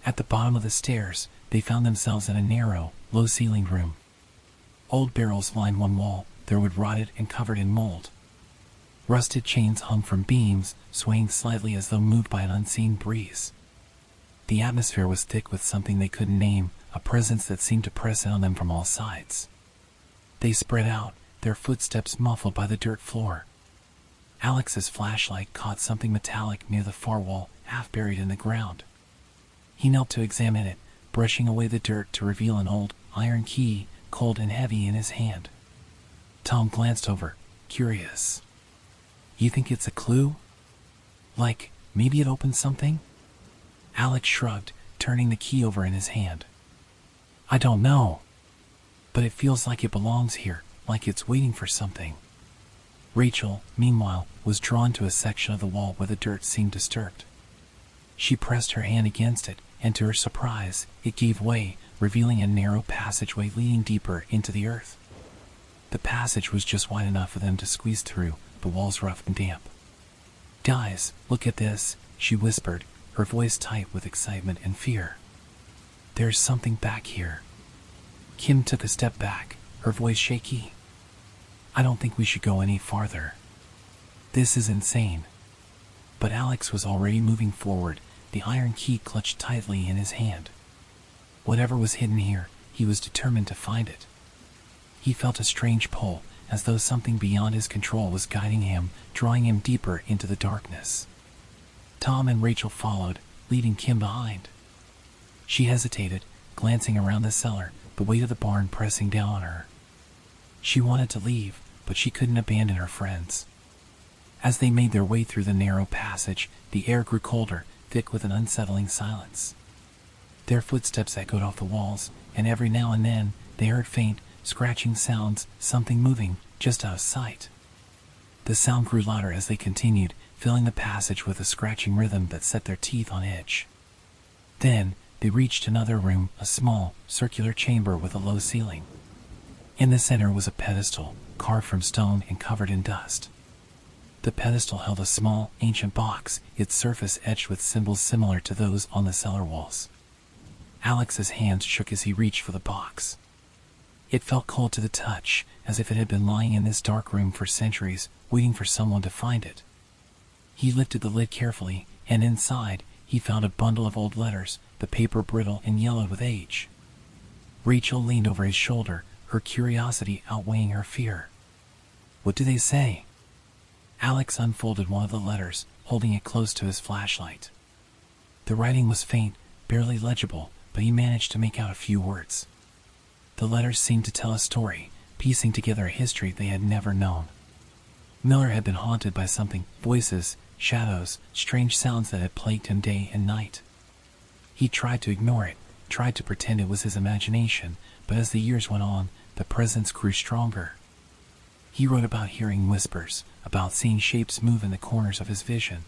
At the bottom of the stairs, they found themselves in a narrow, low-ceilinged room. Old barrels lined one wall, their wood rotted and covered in mold. Rusted chains hung from beams, swaying slightly as though moved by an unseen breeze. The atmosphere was thick with something they couldn't name, a presence that seemed to press in on them from all sides. They spread out, their footsteps muffled by the dirt floor. Alex's flashlight caught something metallic near the far wall, half buried in the ground. He knelt to examine it, brushing away the dirt to reveal an old iron key, cold and heavy in his hand. Tom glanced over, curious. You think it's a clue? Like, maybe it opens something? Alex shrugged, turning the key over in his hand. I don't know. But it feels like it belongs here, like it's waiting for something. Rachel, meanwhile, was drawn to a section of the wall where the dirt seemed disturbed. She pressed her hand against it, and to her surprise, it gave way, revealing a narrow passageway leading deeper into the earth. The passage was just wide enough for them to squeeze through, the walls rough and damp. Guys, look at this, she whispered, her voice tight with excitement and fear. There's something back here. Kim took a step back, her voice shaky. I don't think we should go any farther. This is insane. But Alex was already moving forward, the iron key clutched tightly in his hand. Whatever was hidden here, he was determined to find it. He felt a strange pull, as though something beyond his control was guiding him, drawing him deeper into the darkness. Tom and Rachel followed, leading Kim behind. She hesitated, glancing around the cellar, the weight of the barn pressing down on her. She wanted to leave, but she couldn't abandon her friends. As they made their way through the narrow passage, the air grew colder, thick with an unsettling silence. Their footsteps echoed off the walls, and every now and then, they heard faint, scratching sounds, something moving, just out of sight. The sound grew louder as they continued, filling the passage with a scratching rhythm that set their teeth on edge. Then, they reached another room, a small, circular chamber with a low ceiling. In the center was a pedestal, carved from stone and covered in dust. The pedestal held a small, ancient box, its surface etched with symbols similar to those on the cellar walls. Alex's hands shook as he reached for the box. It felt cold to the touch, as if it had been lying in this dark room for centuries, waiting for someone to find it. He lifted the lid carefully, and inside, he found a bundle of old letters, the paper brittle and yellowed with age. Rachel leaned over his shoulder, her curiosity outweighing her fear. What do they say? Alex unfolded one of the letters, holding it close to his flashlight. The writing was faint, barely legible, but he managed to make out a few words. The letters seemed to tell a story, piecing together a history they had never known. Miller had been haunted by something, voices, shadows, strange sounds that had plagued him day and night. He tried to ignore it, tried to pretend it was his imagination, but as the years went on, the presence grew stronger. He wrote about hearing whispers, about seeing shapes move in the corners of his vision.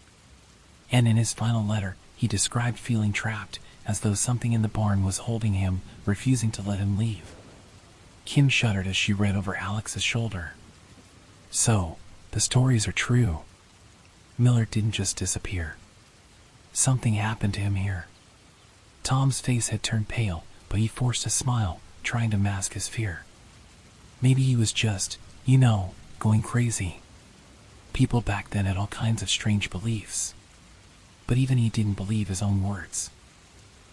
And in his final letter, he described feeling trapped, as though something in the barn was holding him, refusing to let him leave. Kim shuddered as she read over Alex's shoulder. So, the stories are true. Miller didn't just disappear. Something happened to him here. Tom's face had turned pale, but he forced a smile, trying to mask his fear. Maybe he was just, going crazy. People back then had all kinds of strange beliefs. But even he didn't believe his own words.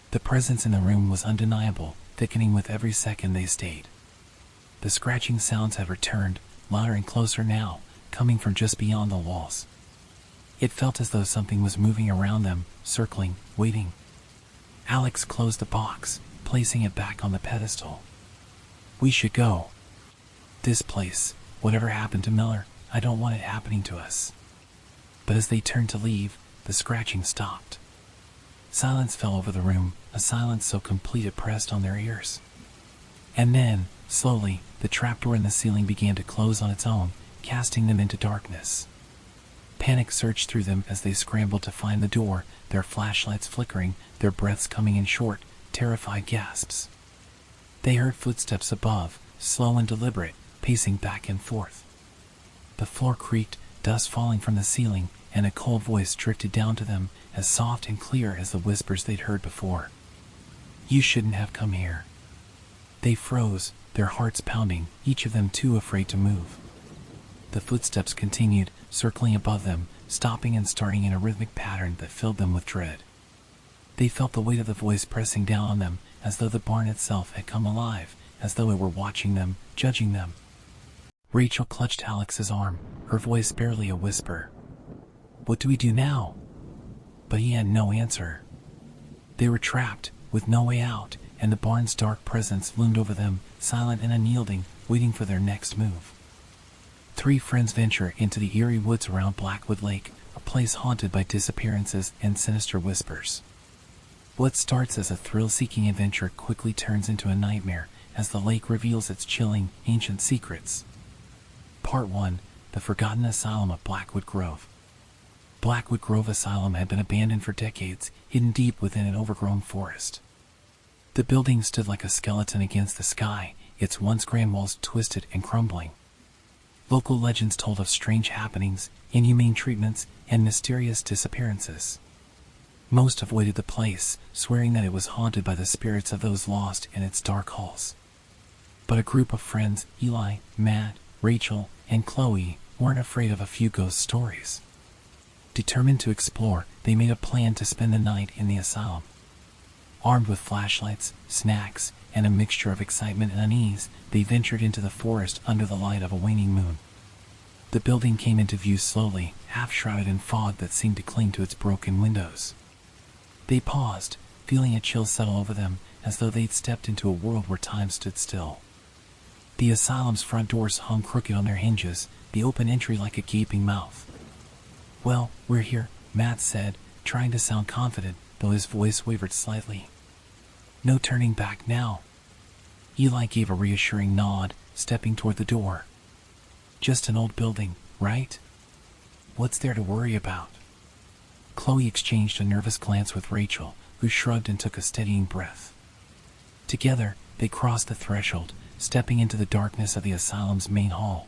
The presence in the room was undeniable, thickening with every second they stayed. The scratching sounds had returned, louder and closer now, coming from just beyond the walls. It felt as though something was moving around them, circling, waiting. Alex closed the box, placing it back on the pedestal. We should go. This place, whatever happened to Miller, I don't want it happening to us. But as they turned to leave, the scratching stopped. Silence fell over the room, a silence so complete it pressed on their ears. And then, slowly, the trapdoor in the ceiling began to close on its own, casting them into darkness. Panic surged through them as they scrambled to find the door, their flashlights flickering, their breaths coming in short, terrified gasps. They heard footsteps above, slow and deliberate, pacing back and forth. The floor creaked, dust falling from the ceiling, and a cold voice drifted down to them, as soft and clear as the whispers they'd heard before. You shouldn't have come here. They froze, their hearts pounding, each of them too afraid to move. The footsteps continued, circling above them, stopping and starting in a rhythmic pattern that filled them with dread. They felt the weight of the voice pressing down on them, as though the barn itself had come alive, as though it were watching them, judging them. Rachel clutched Alex's arm, her voice barely a whisper. What do we do now? But he had no answer. They were trapped, with no way out, and the barn's dark presence loomed over them, silent and unyielding, waiting for their next move. Three friends venture into the eerie woods around Blackwood Lake, a place haunted by disappearances and sinister whispers. What starts as a thrill-seeking adventure quickly turns into a nightmare as the lake reveals its chilling, ancient secrets. Part 1. The Forgotten Asylum of Blackwood Grove. Blackwood Grove Asylum had been abandoned for decades, hidden deep within an overgrown forest. The building stood like a skeleton against the sky, its once grand walls twisted and crumbling. Local legends told of strange happenings, inhumane treatments, and mysterious disappearances. Most avoided the place, swearing that it was haunted by the spirits of those lost in its dark halls. But a group of friends, Eli, Matt, Rachel, and Chloe, weren't afraid of a few ghost stories. Determined to explore, they made a plan to spend the night in the asylum. Armed with flashlights, snacks, and a mixture of excitement and unease, they ventured into the forest under the light of a waning moon. The building came into view slowly, half-shrouded in fog that seemed to cling to its broken windows. They paused, feeling a chill settle over them, as though they'd stepped into a world where time stood still. The asylum's front doors hung crooked on their hinges, the open entry like a gaping mouth. "Well, we're here," Matt said, trying to sound confident, though his voice wavered slightly. "No turning back now." Eli gave a reassuring nod, stepping toward the door. "Just an old building, right? What's there to worry about?" Chloe exchanged a nervous glance with Rachel, who shrugged and took a steadying breath. Together, they crossed the threshold, stepping into the darkness of the asylum's main hall.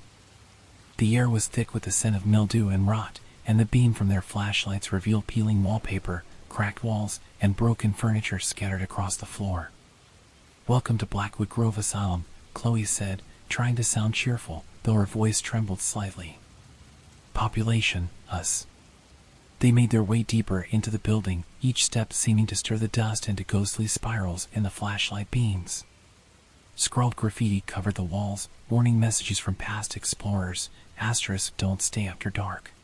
The air was thick with the scent of mildew and rot, and the beam from their flashlights revealed peeling wallpaper, cracked walls, and broken furniture scattered across the floor. "Welcome to Blackwood Grove Asylum," Chloe said, trying to sound cheerful, though her voice trembled slightly. "Population, us." They made their way deeper into the building, each step seeming to stir the dust into ghostly spirals in the flashlight beams. Scrawled graffiti covered the walls, warning messages from past explorers, *, "Don't stay after dark." *,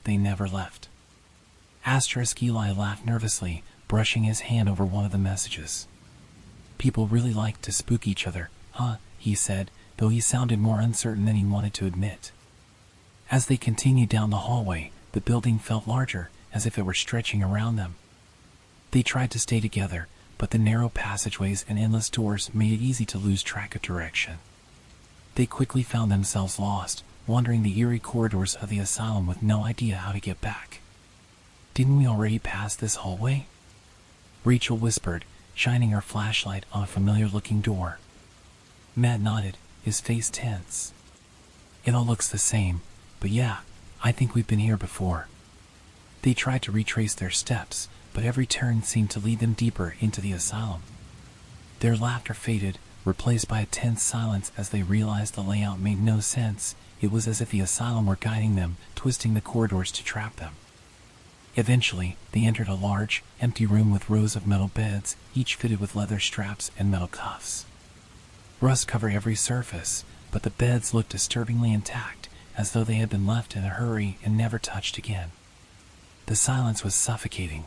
"They never left." Eli laughed nervously, brushing his hand over one of the messages. "People really like to spook each other, huh?" he said, though he sounded more uncertain than he wanted to admit. As they continued down the hallway, the building felt larger, as if it were stretching around them. They tried to stay together, but the narrow passageways and endless doors made it easy to lose track of direction. They quickly found themselves lost, wandering the eerie corridors of the asylum with no idea how to get back. "Didn't we already pass this hallway?" Rachel whispered, shining her flashlight on a familiar-looking door. Matt nodded, his face tense. "It all looks the same, but yeah, I think we've been here before." They tried to retrace their steps, but every turn seemed to lead them deeper into the asylum. Their laughter faded, replaced by a tense silence as they realized the layout made no sense. It was as if the asylum were guiding them, twisting the corridors to trap them. Eventually, they entered a large, empty room with rows of metal beds, each fitted with leather straps and metal cuffs. Rust covered every surface, but the beds looked disturbingly intact, as though they had been left in a hurry and never touched again. The silence was suffocating.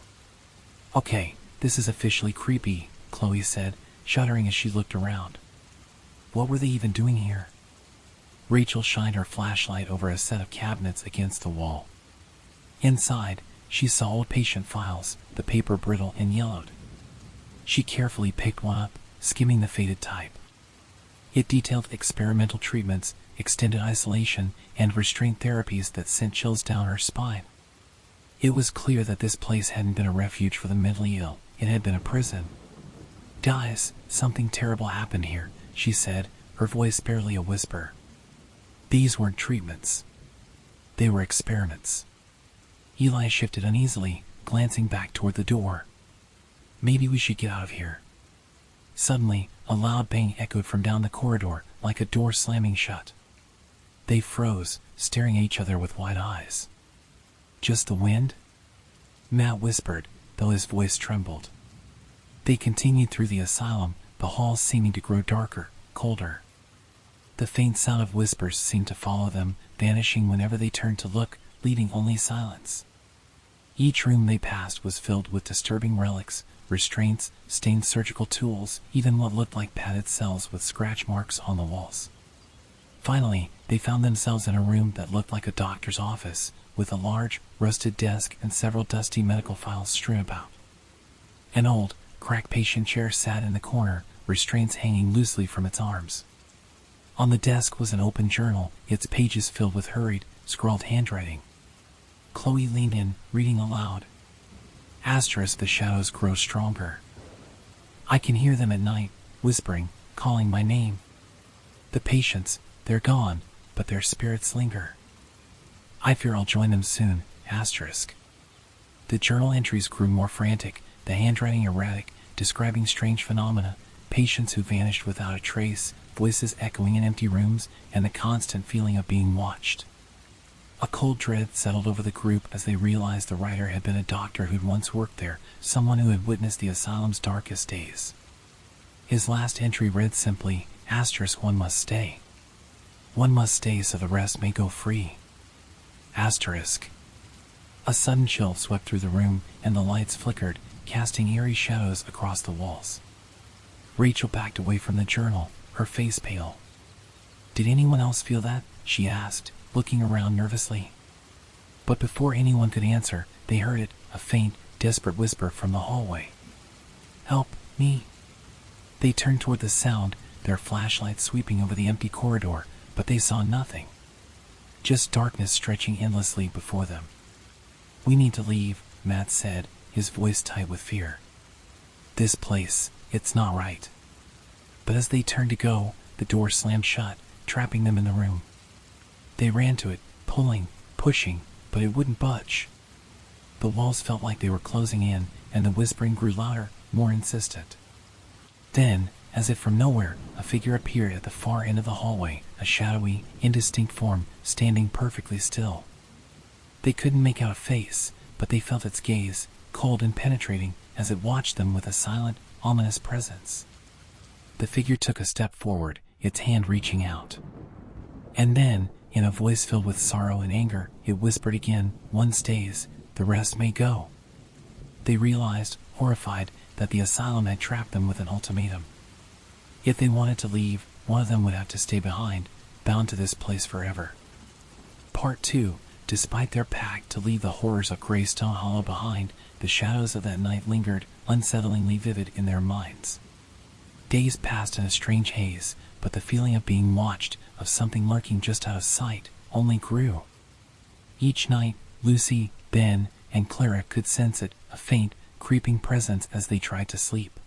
"Okay, this is officially creepy," Chloe said, shuddering as she looked around. "What were they even doing here?" Rachel shined her flashlight over a set of cabinets against the wall. Inside, she saw old patient files, the paper brittle and yellowed. She carefully picked one up, skimming the faded type. It detailed experimental treatments, extended isolation, and restraint therapies that sent chills down her spine. It was clear that this place hadn't been a refuge for the mentally ill, it had been a prison. "Guys, something terrible happened here," she said, her voice barely a whisper. These weren't treatments. They were experiments. Eli shifted uneasily, glancing back toward the door. "Maybe we should get out of here." Suddenly, a loud bang echoed from down the corridor, like a door slamming shut. They froze, staring at each other with wide eyes. "Just the wind?" Matt whispered, though his voice trembled. They continued through the asylum, the halls seeming to grow darker, colder. The faint sound of whispers seemed to follow them, vanishing whenever they turned to look, leaving only silence. Each room they passed was filled with disturbing relics, restraints, stained surgical tools, even what looked like padded cells with scratch marks on the walls. Finally, they found themselves in a room that looked like a doctor's office, with a large, rusted desk and several dusty medical files strewn about. An old, cracked patient chair sat in the corner, restraints hanging loosely from its arms. On the desk was an open journal, its pages filled with hurried, scrawled handwriting. Chloe leaned in, reading aloud. The shadows grow stronger. I can hear them at night, whispering, calling my name. The patients, they're gone, but their spirits linger. I fear I'll join them soon, The journal entries grew more frantic, the handwriting erratic, describing strange phenomena, patients who vanished without a trace, voices echoing in empty rooms, and the constant feeling of being watched. A cold dread settled over the group as they realized the writer had been a doctor who'd once worked there, someone who had witnessed the asylum's darkest days. His last entry read simply, "one must stay. One must stay so the rest may go free." A sudden chill swept through the room, and the lights flickered, casting eerie shadows across the walls. Rachel backed away from the journal, her face pale. "Did anyone else feel that?" she asked, looking around nervously. But before anyone could answer, they heard it, a faint, desperate whisper from the hallway. "Help me!" They turned toward the sound, their flashlights sweeping over the empty corridor, but they saw nothing. Just darkness stretching endlessly before them. "We need to leave," Matt said, his voice tight with fear. "This place, it's not right." But as they turned to go, the door slammed shut, trapping them in the room. They ran to it, pulling, pushing, but it wouldn't budge. The walls felt like they were closing in, and the whispering grew louder, more insistent. Then, as if from nowhere, a figure appeared at the far end of the hallway, a shadowy, indistinct form, standing perfectly still. They couldn't make out a face, but they felt its gaze, cold and penetrating, as it watched them with a silent, ominous presence. The figure took a step forward, its hand reaching out. And then, in a voice filled with sorrow and anger, it whispered again, "One stays, the rest may go." They realized, horrified, that the asylum had trapped them with an ultimatum. If they wanted to leave, one of them would have to stay behind, bound to this place forever. Part 2. Despite their pact to leave the horrors of Greystone Hollow behind, the shadows of that night lingered, unsettlingly vivid in their minds. Days passed in a strange haze, but the feeling of being watched, of something lurking just out of sight, only grew. Each night, Lucy, Ben, and Clara could sense it, a faint, creeping presence as they tried to sleep.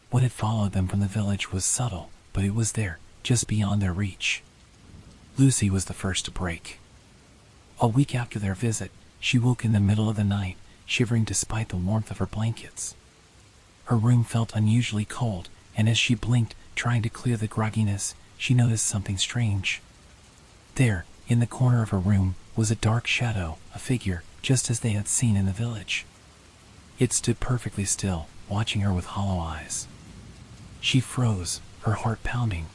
What had followed them from the village was subtle, but it was there, just beyond their reach. Lucy was the first to break. A week after their visit, she woke in the middle of the night, shivering despite the warmth of her blankets. Her room felt unusually cold, and as she blinked, trying to clear the grogginess, she noticed something strange. There, in the corner of her room, was a dark shadow, a figure, just as they had seen in the village. It stood perfectly still, watching her with hollow eyes. She froze, her heart pounding.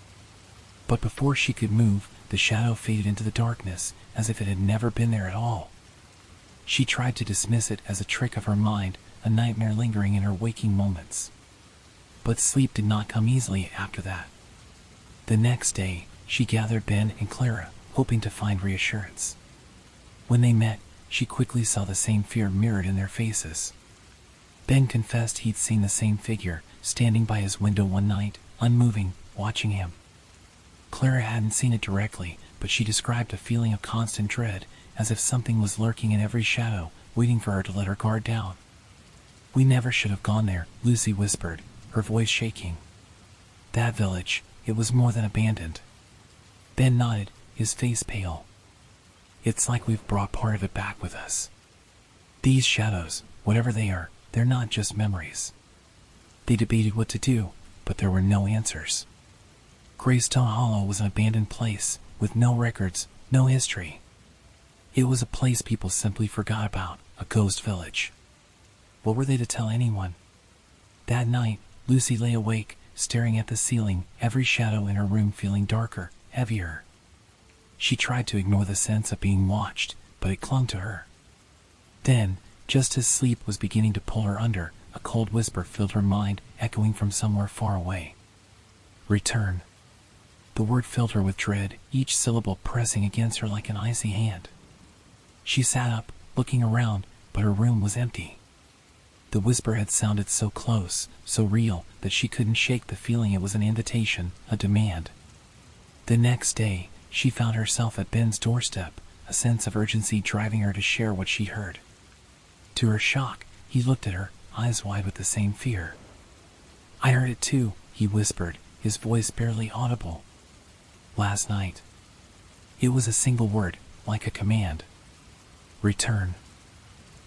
But before she could move, the shadow faded into the darkness, as if it had never been there at all. She tried to dismiss it as a trick of her mind, a nightmare lingering in her waking moments. But sleep did not come easily after that. The next day, she gathered Ben and Clara, hoping to find reassurance. When they met, she quickly saw the same fear mirrored in their faces. Ben confessed he'd seen the same figure, standing by his window one night, unmoving, watching him. Clara hadn't seen it directly, but she described a feeling of constant dread, as if something was lurking in every shadow, waiting for her to let her guard down. "We never should have gone there," Lucy whispered, her voice shaking. "That village, it was more than abandoned." Ben nodded, his face pale. "It's like we've brought part of it back with us. These shadows, whatever they are, they're not just memories." They debated what to do, but there were no answers. Greystone Hollow was an abandoned place, with no records, no history. It was a place people simply forgot about, a ghost village. What were they to tell anyone? That night, Lucy lay awake, staring at the ceiling, every shadow in her room feeling darker, heavier. She tried to ignore the sense of being watched, but it clung to her. Then, Just as sleep was beginning to pull her under, a cold whisper filled her mind, echoing from somewhere far away. Return. The word filled her with dread, each syllable pressing against her like an icy hand. She sat up, looking around, but her room was empty. The whisper had sounded so close, so real, that she couldn't shake the feeling it was an invitation, a demand. The next day, she found herself at Ben's doorstep, a sense of urgency driving her to share what she heard. To her shock, he looked at her, eyes wide with the same fear. "I heard it too," he whispered, his voice barely audible. "Last night." It was a single word, like a command. Return.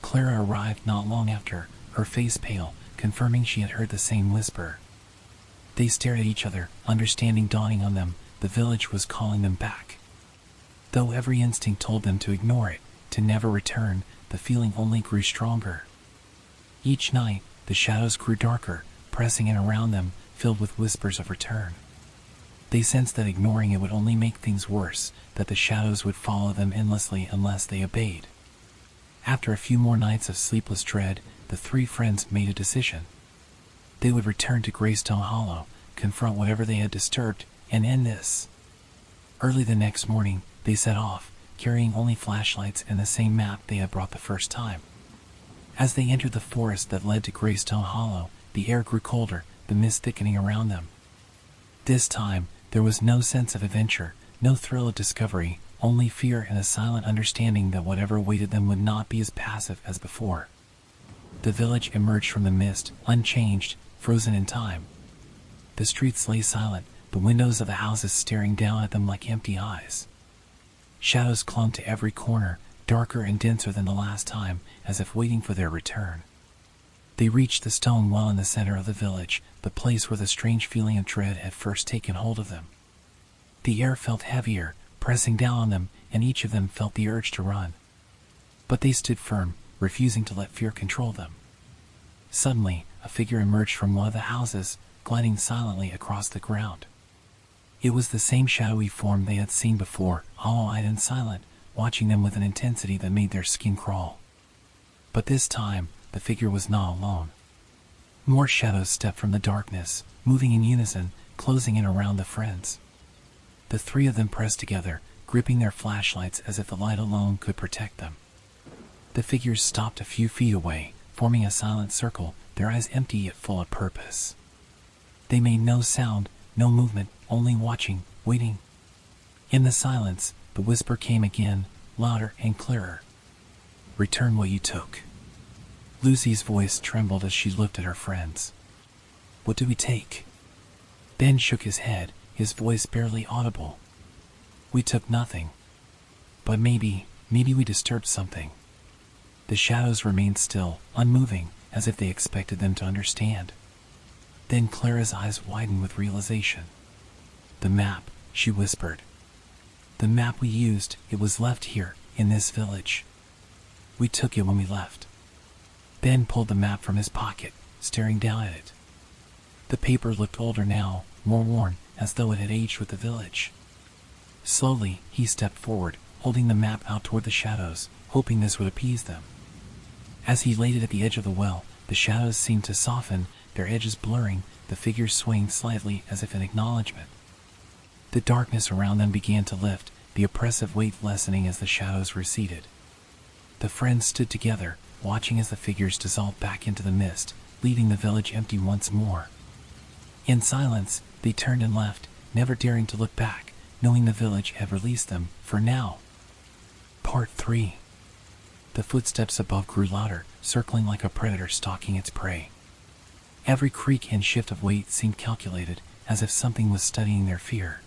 Clara arrived not long after, her face pale, confirming she had heard the same whisper. They stared at each other, understanding dawning on them. The village was calling them back. Though every instinct told them to ignore it, to never return, the feeling only grew stronger. Each night, the shadows grew darker, pressing in around them, filled with whispers of return. They sensed that ignoring it would only make things worse, that the shadows would follow them endlessly unless they obeyed. After a few more nights of sleepless dread, the three friends made a decision. They would return to Greystone Hollow, confront whatever they had disturbed, and end this. Early the next morning, they set off, carrying only flashlights and the same map they had brought the first time. As they entered the forest that led to Greystone Hollow, the air grew colder, the mist thickening around them. This time, there was no sense of adventure, no thrill of discovery, only fear and a silent understanding that whatever awaited them would not be as passive as before. The village emerged from the mist, unchanged, frozen in time. The streets lay silent, the windows of the houses staring down at them like empty eyes. Shadows clung to every corner, darker and denser than the last time, as if waiting for their return. They reached the stone well in the center of the village, the place where the strange feeling of dread had first taken hold of them. The air felt heavier, pressing down on them, and each of them felt the urge to run. But they stood firm, refusing to let fear control them. Suddenly, a figure emerged from one of the houses, gliding silently across the ground. It was the same shadowy form they had seen before, hollow-eyed and silent, watching them with an intensity that made their skin crawl. But this time, the figure was not alone. More shadows stepped from the darkness, moving in unison, closing in around the friends. The three of them pressed together, gripping their flashlights as if the light alone could protect them. The figures stopped a few feet away, forming a silent circle, their eyes empty yet full of purpose. They made no sound, no movement, only watching, waiting. In the silence, the whisper came again, louder and clearer. "Return what you took." Lucy's voice trembled as she looked at her friends. "What did we take?" Ben shook his head, his voice barely audible. "We took nothing. But maybe we disturbed something." The shadows remained still, unmoving, as if they expected them to understand. Then Clara's eyes widened with realization. "The map," she whispered. "The map we used, it was left here, in this village. We took it when we left." Ben pulled the map from his pocket, staring down at it. The paper looked older now, more worn, as though it had aged with the village. Slowly, he stepped forward, holding the map out toward the shadows, hoping this would appease them. As he laid it at the edge of the well, the shadows seemed to soften, their edges blurring, the figures swaying slightly as if in acknowledgement. The darkness around them began to lift, the oppressive weight lessening as the shadows receded. The friends stood together, watching as the figures dissolved back into the mist, leaving the village empty once more. In silence, they turned and left, never daring to look back, knowing the village had released them, for now. Part 3. The footsteps above grew louder, circling like a predator stalking its prey. Every creak and shift of weight seemed calculated, as if something was studying their fear.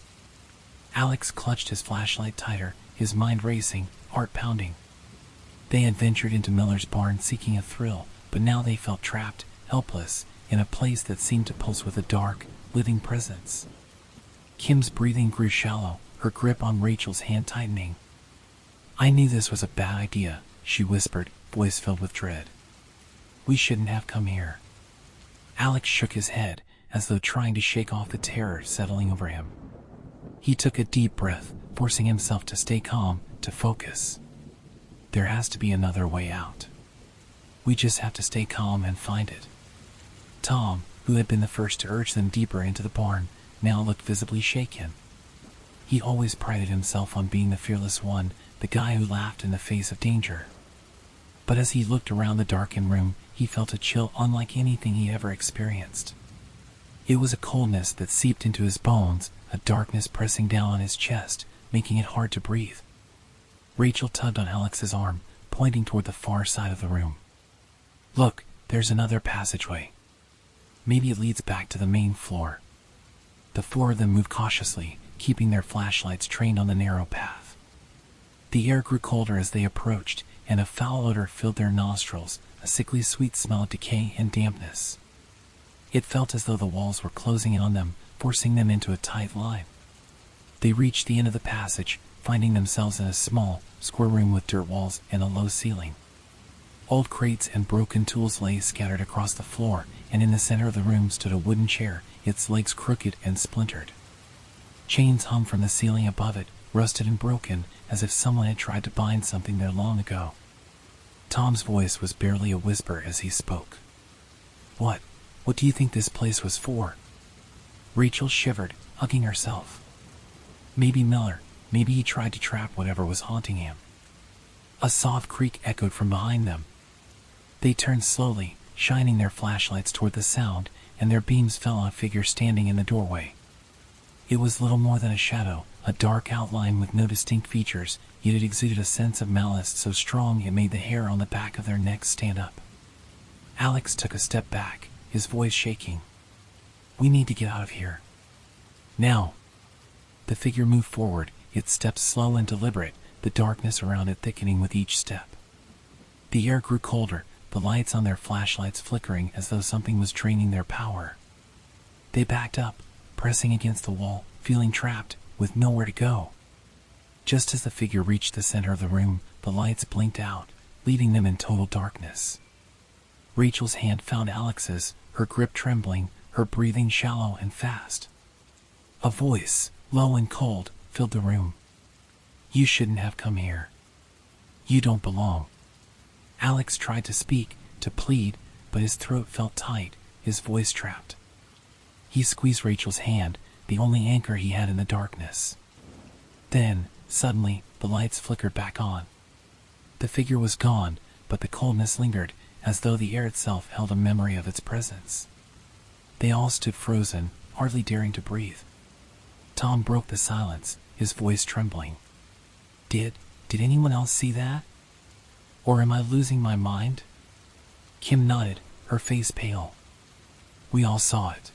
Alex clutched his flashlight tighter, his mind racing, heart pounding. They had ventured into Miller's barn seeking a thrill, but now they felt trapped, helpless, in a place that seemed to pulse with a dark, living presence. Kim's breathing grew shallow, her grip on Rachel's hand tightening. "I knew this was a bad idea," she whispered, voice filled with dread. "We shouldn't have come here." Alex shook his head, as though trying to shake off the terror settling over him. He took a deep breath, forcing himself to stay calm, to focus. There has to be another way out. We just have to stay calm and find it." Tom, who had been the first to urge them deeper into the barn, now looked visibly shaken. He always prided himself on being the fearless one, the guy who laughed in the face of danger. But as he looked around the darkened room, he felt a chill unlike anything he ever experienced. It was a coldness that seeped into his bones, a darkness pressing down on his chest, making it hard to breathe. Rachel tugged on Alex's arm, pointing toward the far side of the room. "Look, there's another passageway. Maybe it leads back to the main floor." The four of them moved cautiously, keeping their flashlights trained on the narrow path. The air grew colder as they approached, and a foul odor filled their nostrils, a sickly sweet smell of decay and dampness. It felt as though the walls were closing in on them, forcing them into a tight line. They reached the end of the passage, finding themselves in a small, square room with dirt walls and a low ceiling. Old crates and broken tools lay scattered across the floor, and in the center of the room stood a wooden chair, its legs crooked and splintered. Chains hung from the ceiling above it, rusted and broken, as if someone had tried to bind something there long ago. Tom's voice was barely a whisper as he spoke. What do you think this place was for?" Rachel shivered, hugging herself. Maybe he tried to trap whatever was haunting him. A soft creak echoed from behind them. They turned slowly, shining their flashlights toward the sound, and their beams fell on a figure standing in the doorway. It was little more than a shadow, a dark outline with no distinct features, yet it exuded a sense of malice so strong it made the hair on the back of their necks stand up. Alex took a step back, his voice shaking. "We need to get out of here. Now." The figure moved forward, its steps slow and deliberate, the darkness around it thickening with each step. The air grew colder, the lights on their flashlights flickering as though something was draining their power. They backed up, pressing against the wall, feeling trapped, with nowhere to go. Just as the figure reached the center of the room, the lights blinked out, leaving them in total darkness. Rachel's hand found Alex's, her grip trembling, her breathing shallow and fast. A voice, low and cold, filled the room. "You shouldn't have come here. You don't belong." Alex tried to speak, to plead, but his throat felt tight, his voice trapped. He squeezed Rachel's hand, the only anchor he had in the darkness. Then, suddenly, the lights flickered back on. The figure was gone, but the coldness lingered, as though the air itself held a memory of its presence. They all stood frozen, hardly daring to breathe. Tom broke the silence, his voice trembling. Did anyone else see that? Or am I losing my mind?" Kim nodded, her face pale. "We all saw it.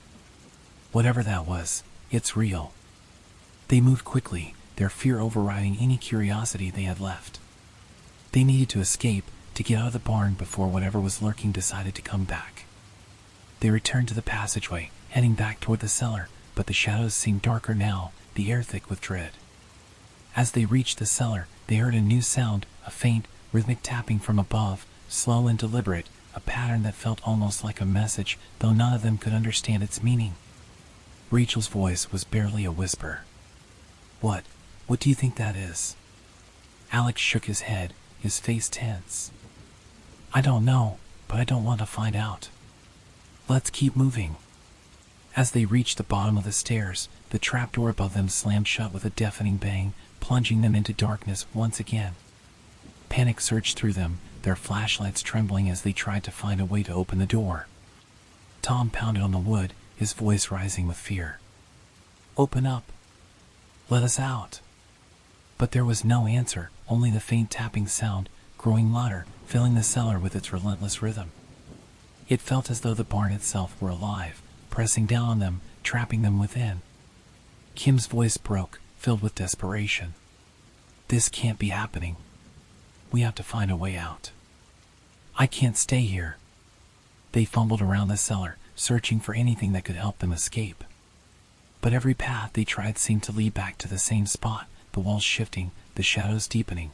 Whatever that was, it's real." They moved quickly, their fear overriding any curiosity they had left. They needed to escape, to get out of the barn before whatever was lurking decided to come back. They returned to the passageway, heading back toward the cellar, but the shadows seemed darker now, the air thick with dread. As they reached the cellar, they heard a new sound, a faint, rhythmic tapping from above, slow and deliberate, a pattern that felt almost like a message, though none of them could understand its meaning. Rachel's voice was barely a whisper. What do you think that is?" Alex shook his head, his face tense. "I don't know, but I don't want to find out. Let's keep moving." As they reached the bottom of the stairs, the trapdoor above them slammed shut with a deafening bang, plunging them into darkness once again. Panic surged through them, their flashlights trembling as they tried to find a way to open the door. Tom pounded on the wood, his voice rising with fear. "Open up. Let us out." But there was no answer, only the faint tapping sound, growing louder, filling the cellar with its relentless rhythm. It felt as though the barn itself were alive, pressing down on them, trapping them within. Kim's voice broke, filled with desperation. "This can't be happening. We have to find a way out. I can't stay here." They fumbled around the cellar, searching for anything that could help them escape. But every path they tried seemed to lead back to the same spot, the walls shifting, the shadows deepening.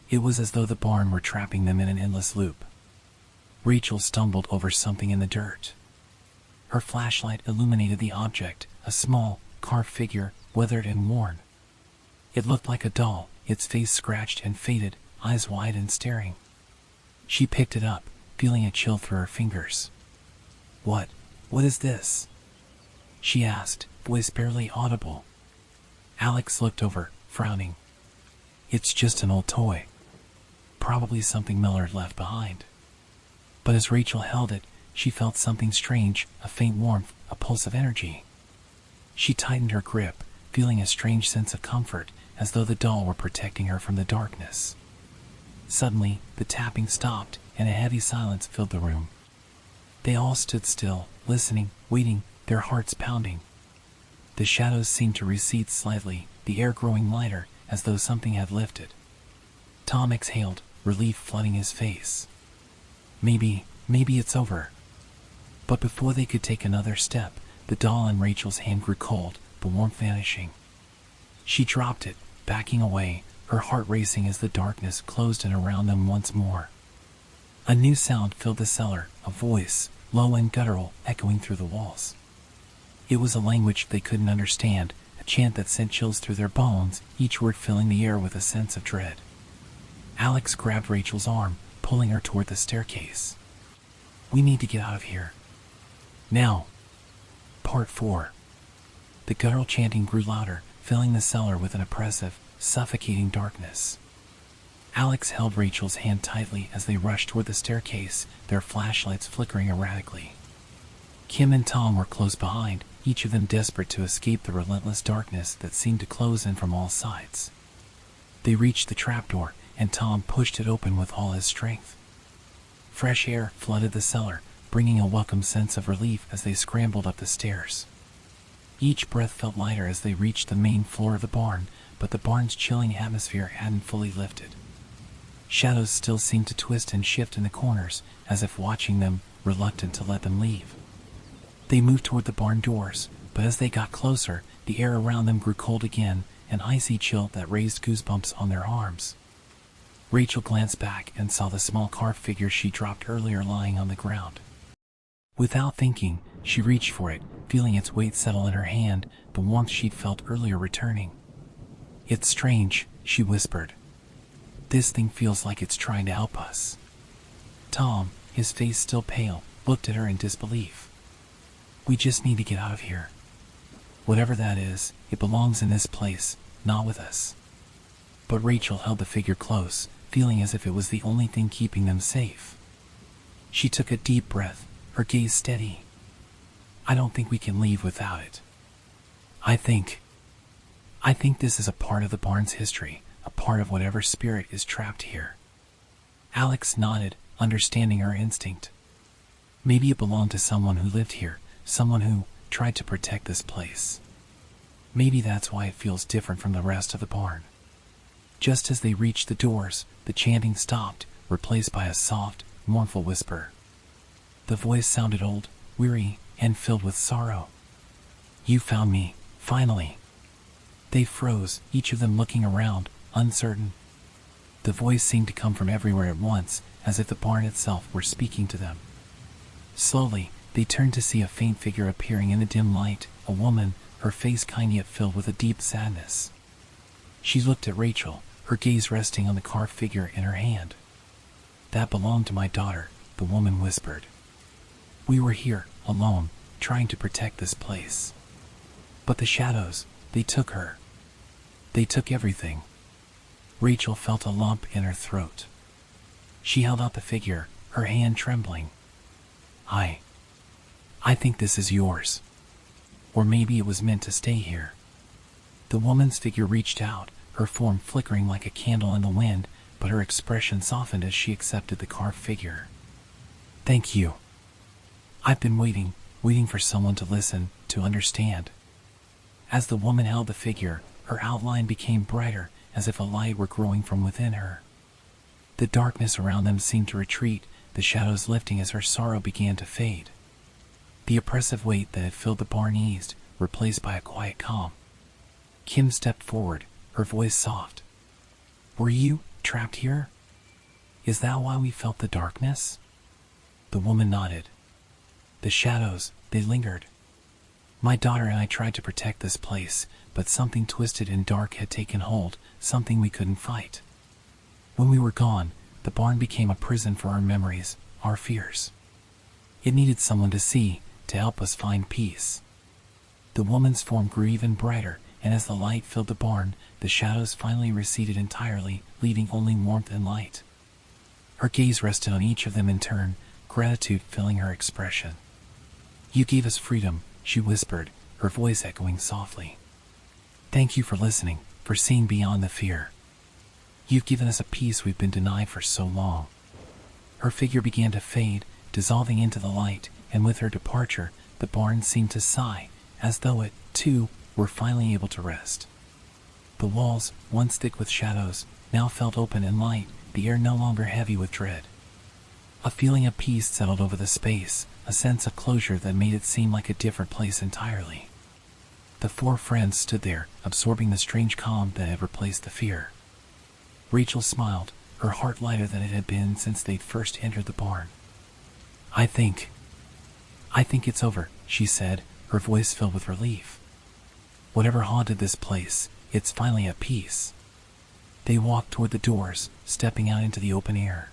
It was as though the barn were trapping them in an endless loop. Rachel stumbled over something in the dirt. Her flashlight illuminated the object, a small, carved figure, weathered and worn. It looked like a doll, its face scratched and faded, eyes wide and staring. She picked it up, feeling a chill through her fingers. What is this?" she asked, voice barely audible. Alex looked over, frowning. "It's just an old toy. Probably something Miller left behind." But as Rachel held it, she felt something strange, a faint warmth, a pulse of energy. She tightened her grip, feeling a strange sense of comfort, as though the doll were protecting her from the darkness. Suddenly, the tapping stopped, and a heavy silence filled the room. They all stood still, listening, waiting, their hearts pounding. The shadows seemed to recede slightly, the air growing lighter, as though something had lifted. Tom exhaled, relief flooding his face. Maybe it's over." But before they could take another step, the doll in Rachel's hand grew cold, the warmth vanishing. She dropped it, backing away, her heart racing as the darkness closed in around them once more. A new sound filled the cellar, a voice, low and guttural, echoing through the walls. It was a language they couldn't understand, a chant that sent chills through their bones, each word filling the air with a sense of dread. Alex grabbed Rachel's arm, pulling her toward the staircase. "We need to get out of here. Now." Part 4. The guttural chanting grew louder, filling the cellar with an oppressive, suffocating darkness. Alex held Rachel's hand tightly as they rushed toward the staircase, their flashlights flickering erratically. Kim and Tom were close behind, each of them desperate to escape the relentless darkness that seemed to close in from all sides. They reached the trapdoor, and Tom pushed it open with all his strength. Fresh air flooded the cellar, bringing a welcome sense of relief as they scrambled up the stairs. Each breath felt lighter as they reached the main floor of the barn, but the barn's chilling atmosphere hadn't fully lifted. Shadows still seemed to twist and shift in the corners, as if watching them, reluctant to let them leave. They moved toward the barn doors, but as they got closer, the air around them grew cold again, an icy chill that raised goosebumps on their arms. Rachel glanced back and saw the small carved figure she dropped earlier lying on the ground. Without thinking, she reached for it, feeling its weight settle in her hand, the warmth she'd felt earlier returning. "It's strange," she whispered. "This thing feels like it's trying to help us." Tom, his face still pale, looked at her in disbelief. "We just need to get out of here. Whatever that is, it belongs in this place, not with us." But Rachel held the figure close, feeling as if it was the only thing keeping them safe. She took a deep breath, her gaze steady. "I don't think we can leave without it. I think this is a part of the barn's history, a part of whatever spirit is trapped here." Alex nodded, understanding her instinct. Maybe it belonged to someone who lived here, someone who tried to protect this place. Maybe that's why it feels different from the rest of the barn. Just as they reached the doors, the chanting stopped, replaced by a soft, mournful whisper. The voice sounded old, weary, and filled with sorrow. "You found me, finally." They froze, each of them looking around, uncertain. The voice seemed to come from everywhere at once, as if the barn itself were speaking to them. Slowly, they turned to see a faint figure appearing in the dim light, a woman, her face kind yet filled with a deep sadness. She looked at Rachel, her gaze resting on the carved figure in her hand. "That belonged to my daughter," the woman whispered. "We were here, alone, trying to protect this place. But the shadows, they took her. They took everything." Rachel felt a lump in her throat. She held out the figure, her hand trembling. I think this is yours. Or maybe it was meant to stay here." The woman's figure reached out, her form flickering like a candle in the wind, but her expression softened as she accepted the carved figure. "Thank you. I've been waiting for someone to listen, to understand." As the woman held the figure, her outline became brighter, as if a light were growing from within her. The darkness around them seemed to retreat, the shadows lifting as her sorrow began to fade. The oppressive weight that had filled the barn eased, replaced by a quiet calm. Kim stepped forward, her voice soft. "Were you trapped here? Is that why we felt the darkness?" The woman nodded. "The shadows, they lingered. My daughter and I tried to protect this place, but something twisted and dark had taken hold, something we couldn't fight. When we were gone, the barn became a prison for our memories, our fears. It needed someone to see, to help us find peace. The woman's form grew even brighter, and as the light filled the barn, the shadows finally receded entirely, leaving only warmth and light. Her gaze rested on each of them in turn, gratitude filling her expression. "You gave us freedom," she whispered, her voice echoing softly. "Thank you for listening, for seeing beyond the fear. You've given us a peace we've been denied for so long." Her figure began to fade, dissolving into the light, and with her departure, the barn seemed to sigh, as though it, too, were finally able to rest. The walls, once thick with shadows, now felt open and light, the air no longer heavy with dread. A feeling of peace settled over the space, a sense of closure that made it seem like a different place entirely. The four friends stood there, absorbing the strange calm that had replaced the fear. Rachel smiled, her heart lighter than it had been since they'd first entered the barn. I think it's over," she said, her voice filled with relief. "Whatever haunted this place, it's finally at peace." They walked toward the doors, stepping out into the open air.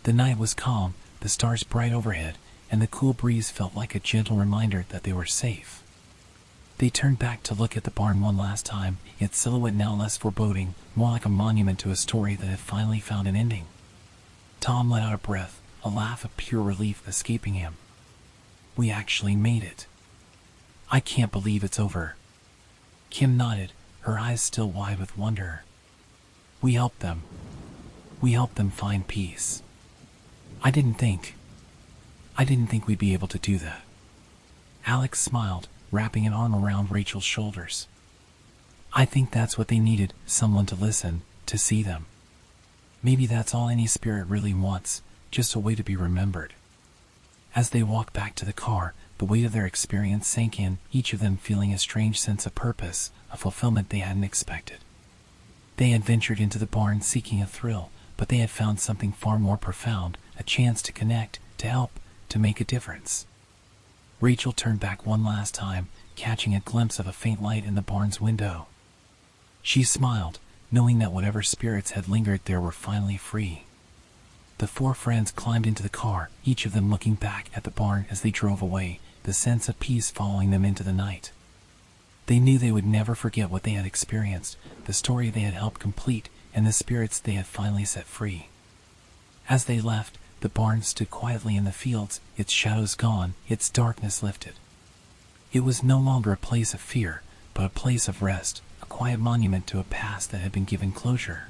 The night was calm, the stars bright overhead, and the cool breeze felt like a gentle reminder that they were safe. They turned back to look at the barn one last time, its silhouette now less foreboding, more like a monument to a story that had finally found an ending. Tom let out a breath, a laugh of pure relief escaping him. "We actually made it. I can't believe it's over." Kim nodded, her eyes still wide with wonder. We helped them find peace. I didn't think we'd be able to do that." Alex smiled, wrapping an arm around Rachel's shoulders. "I think that's what they needed, someone to listen, to see them. Maybe that's all any spirit really wants, just a way to be remembered." As they walked back to the car, the weight of their experience sank in, each of them feeling a strange sense of purpose, a fulfillment they hadn't expected. They had ventured into the barn seeking a thrill, but they had found something far more profound, a chance to connect, to help, to make a difference. Rachel turned back one last time, catching a glimpse of a faint light in the barn's window. She smiled, knowing that whatever spirits had lingered there were finally free. The four friends climbed into the car, each of them looking back at the barn as they drove away, the sense of peace following them into the night. They knew they would never forget what they had experienced, the story they had helped complete, and the spirits they had finally set free. As they left, the barn stood quietly in the fields, its shadows gone, its darkness lifted. It was no longer a place of fear, but a place of rest, a quiet monument to a past that had been given closure.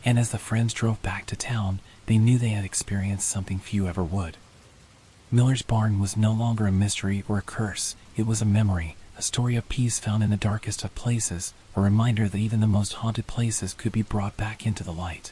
And as the friends drove back to town, they knew they had experienced something few ever would. Miller's barn was no longer a mystery or a curse, it was a memory, a story of peace found in the darkest of places, a reminder that even the most haunted places could be brought back into the light.